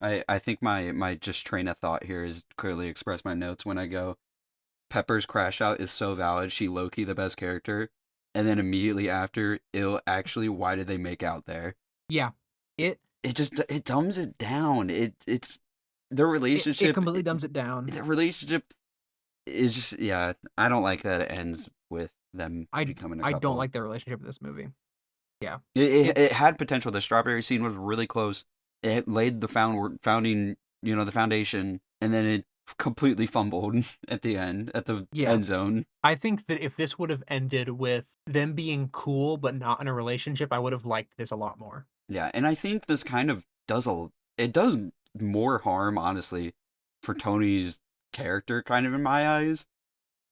I think my just train of thought here is clearly express my notes when I go Pepper's crash out is so valid, she low-key the best character. And then immediately after, actually, why did they make out there? Yeah. It dumbs it down. It's their relationship. It completely dumbs it down. The relationship is just, yeah, I don't like that it ends with them becoming a couple. I don't like their relationship in this movie. Yeah. It had potential. The strawberry scene was really close. It laid the founding, the foundation, and then it completely fumbled at the end, at the end zone. I think that if this would have ended with them being cool but not in a relationship, I would have liked this a lot more. Yeah, and I think this kind of does more harm, honestly, for Tony's character, kind of in my eyes,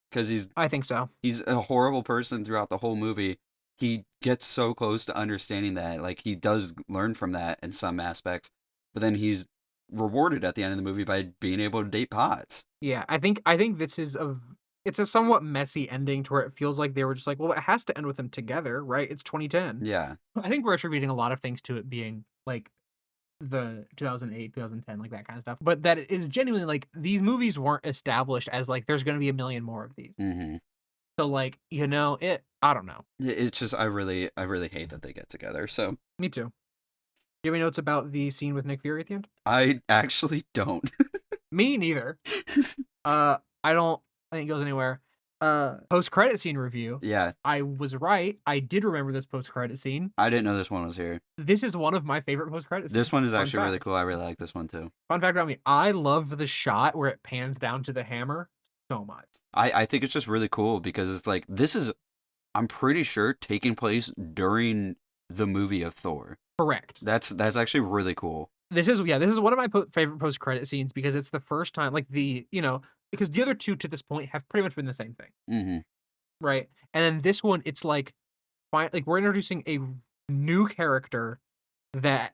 because I think so. He's a horrible person throughout the whole movie. He gets so close to understanding that, like he does learn from that in some aspects, but then he's rewarded at the end of the movie by being able to date Potts. Yeah, I think this is it's a somewhat messy ending to where it feels like they were just like, well, it has to end with them together, right? It's 2010. Yeah. I think we're attributing a lot of things to it being like the 2008, 2010, like that kind of stuff. But that it is genuinely like these movies weren't established as like there's going to be a million more of these. Mm-hmm. So like, I don't know. It's just I really hate that they get together. So me too. Do you have any notes about the scene with Nick Fury at the end? I actually don't. Me neither. I don't think it goes anywhere. Post-credit scene review. Yeah. I was right. I did remember this post-credit scene. I didn't know this one was here. This is one of my favorite post-credit scenes. This one is actually really cool. I really like this one too. Fun fact about me, I love the shot where it pans down to the hammer so much. I think it's just really cool because it's like, this is, I'm pretty sure, taking place during the movie of Thor. Correct. That's actually really cool. This is one of my favorite post-credit scenes because it's the first time, like because the other two to this point have pretty much been the same thing. Mm-hmm. Right? And then this one, it's like we're introducing a new character that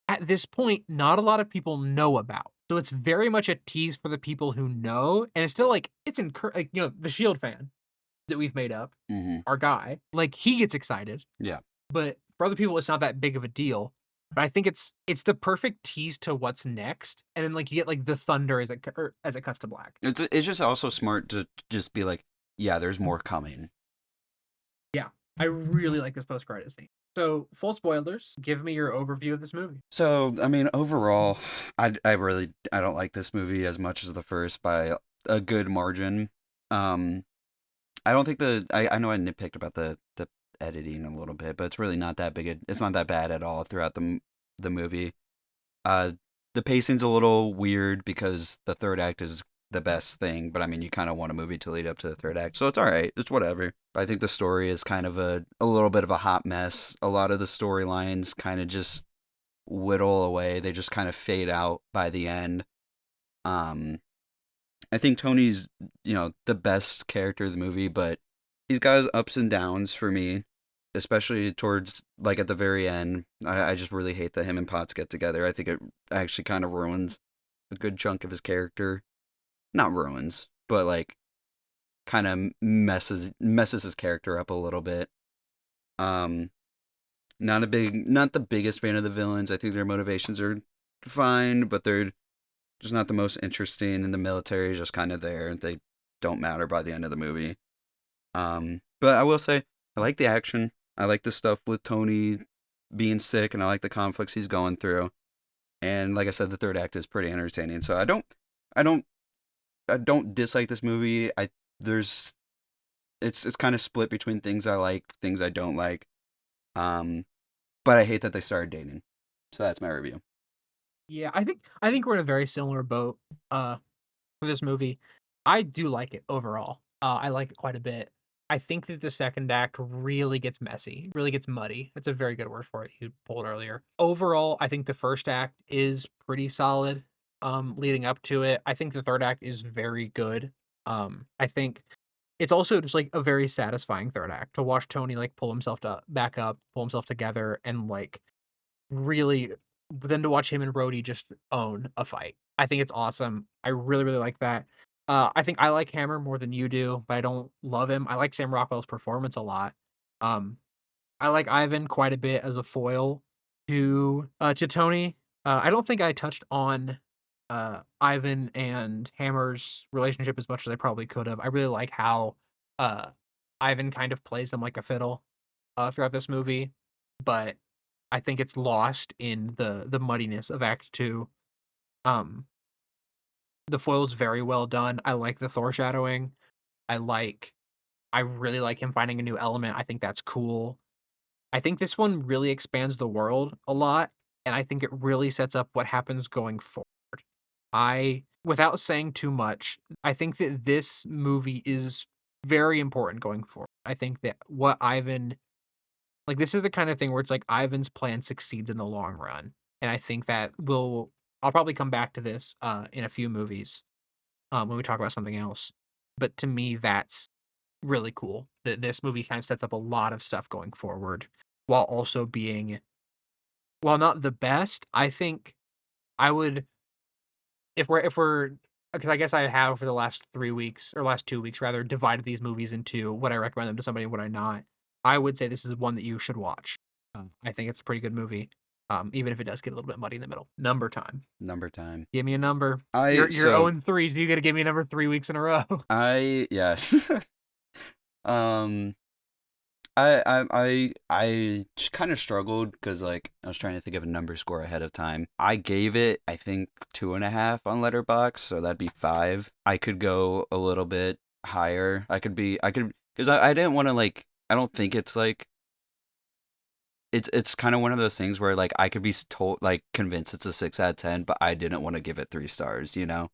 at this point, not a lot of people know about. So it's very much a tease for the people who know. And it's still like, it's like, the S.H.I.E.L.D. fan that we've made up, our guy, like he gets excited. Yeah. But for other people, it's not that big of a deal. But I think it's the perfect tease to what's next, and then like you get like the thunder as it cuts to black. It's just also smart to just be like, yeah, there's more coming. Yeah, I really like this post-credit scene. So, full spoilers. Give me your overview of this movie. So, I mean, overall, I don't like this movie as much as the first by a good margin. I don't think I know I nitpicked about the editing a little bit, but it's really not that big. It's not that bad at all throughout the movie. The pacing's a little weird because the third act is the best thing, but I mean, you kind of want a movie to lead up to the third act, so it's all right. It's whatever. But I think the story is kind of a little bit of a hot mess. A lot of the storylines kind of just whittle away. They just kind of fade out by the end. I think Tony's, the best character of the movie, but he's got his ups and downs for me, especially towards, like, at the very end. I just really hate that him and Potts get together. I think it actually kind of ruins a good chunk of his character. Not ruins, but, like, kind of messes his character up a little bit. Not the biggest fan of the villains. I think their motivations are fine, but they're just not the most interesting, and the military is just kind of there. They don't matter by the end of the movie. But I will say, I like the action. I like the stuff with Tony being sick, and I like the conflicts he's going through. And like I said, the third act is pretty entertaining. So I don't dislike this movie. It's kind of split between things I like, things I don't like. But I hate that they started dating. So that's my review. Yeah, I think we're in a very similar boat for this movie. I do like it overall. I like it quite a bit. I think that the second act really gets messy, really gets muddy. That's a very good word for it you pulled earlier. Overall, I think the first act is pretty solid leading up to it. I think the third act is very good. I think it's also just, like, a very satisfying third act to watch Tony, like, pull himself back up, pull himself together, and, like, really then to watch him and Rhodey just own a fight. I think it's awesome. I really, really like that. I think I like Hammer more than you do, but I don't love him. I like Sam Rockwell's performance a lot. Um, I like Ivan quite a bit as a foil to Tony. I don't think I touched on Ivan and Hammer's relationship as much as I probably could have. I really like how uh Ivan kind of plays him like a fiddle throughout this movie, but I think it's lost in the muddiness of Act 2. Um, the foil's very well done. I like the Thor shadowing. I really like him finding a new element. I think that's cool. I think this one really expands the world a lot, and I think it really sets up what happens going forward. Without saying too much, I think that this movie is very important going forward. I think that what Ivan like, this is the kind of thing where it's like Ivan's plan succeeds in the long run, and I think that I'll probably come back to this, in a few movies, when we talk about something else, but to me, that's really cool that this movie kind of sets up a lot of stuff going forward, while also being while not the best, I think I would if we're because I guess I have for the last 3 weeks, or last 2 weeks rather, divided these movies into what I recommend them to somebody and what I not. I would say this is one that you should watch. I think it's a pretty good movie, even if it does get a little bit muddy in the middle. Number time. Number time. Give me a number. I You're so 0-3, so you gotta give me a number 3 weeks in a row. I yeah. um I kind of struggled because like I was trying to think of a number score ahead of time. I gave it I think 2.5 on Letterboxd, so that'd be 5. I could go a little bit higher. I could because I didn't want to like I don't think it's like it's kind of one of those things where like I could be told like convinced it's a 6 out of 10, but I didn't want to give it 3 stars. You know?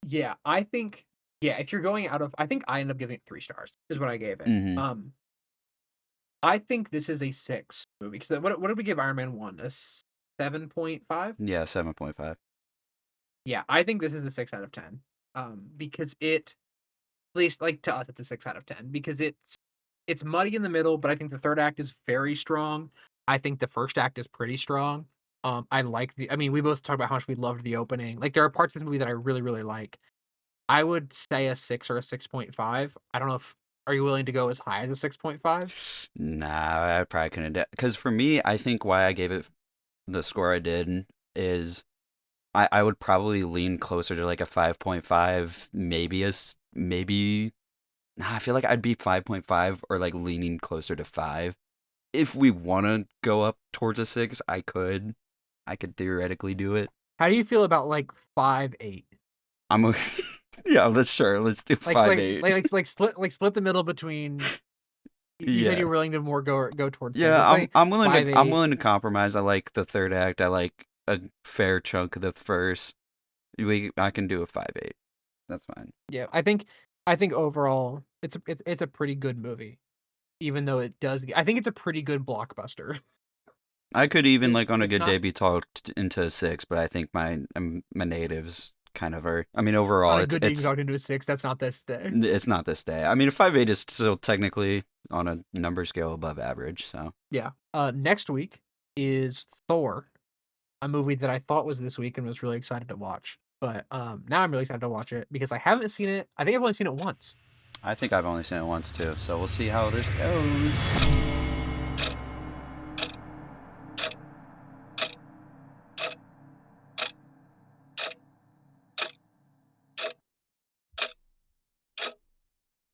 Yeah, I think if you're going out of I think I ended up giving it 3 stars, is what I gave it. Mm-hmm. I think this is a 6 movie. So what did we give Iron Man 1? A 7.5? Yeah, 7.5. Yeah, I think this is a 6 out of 10. Because at least like to us, it's a 6 out of 10 because it's muddy in the middle, but I think the third act is very strong. I think the first act is pretty strong. I mean, we both talked about how much we loved the opening. Like, there are parts of this movie that I really, really like. I would say a 6 or a 6.5. I don't know if are you willing to go as high as a 6.5? Nah, I probably couldn't. Because for me, I think why I gave it the score I did is I would probably lean closer to like a 5.5, maybe. Nah, I feel like I'd be 5.5 or like leaning closer to 5. If we want to go up towards a 6, I could theoretically do it. How do you feel about like 5.8? I'm yeah, let's do Like 5.8. split the middle between. You said you're willing to more go towards. Yeah, I'm willing 5.8. to I'm willing to compromise. I like the third act. I like a fair chunk of the first. I can do a 5.8. That's fine. Yeah, I think overall it's a pretty good movie, even though it does. I think it's a pretty good blockbuster. I could even like on a It's good not- day be talked into a 6, but I think my negatives kind of are. I mean, overall, On a good day, you talked into a 6. That's not this day. it's not this day. I mean, a 5.8 is still technically on a number scale above average. So Yeah. Next week is Thor, a movie that I thought was this week and was really excited to watch. But now I'm really excited to watch it because I haven't seen it. I think I've only seen it once. I think I've only seen it once too. So we'll see how this goes.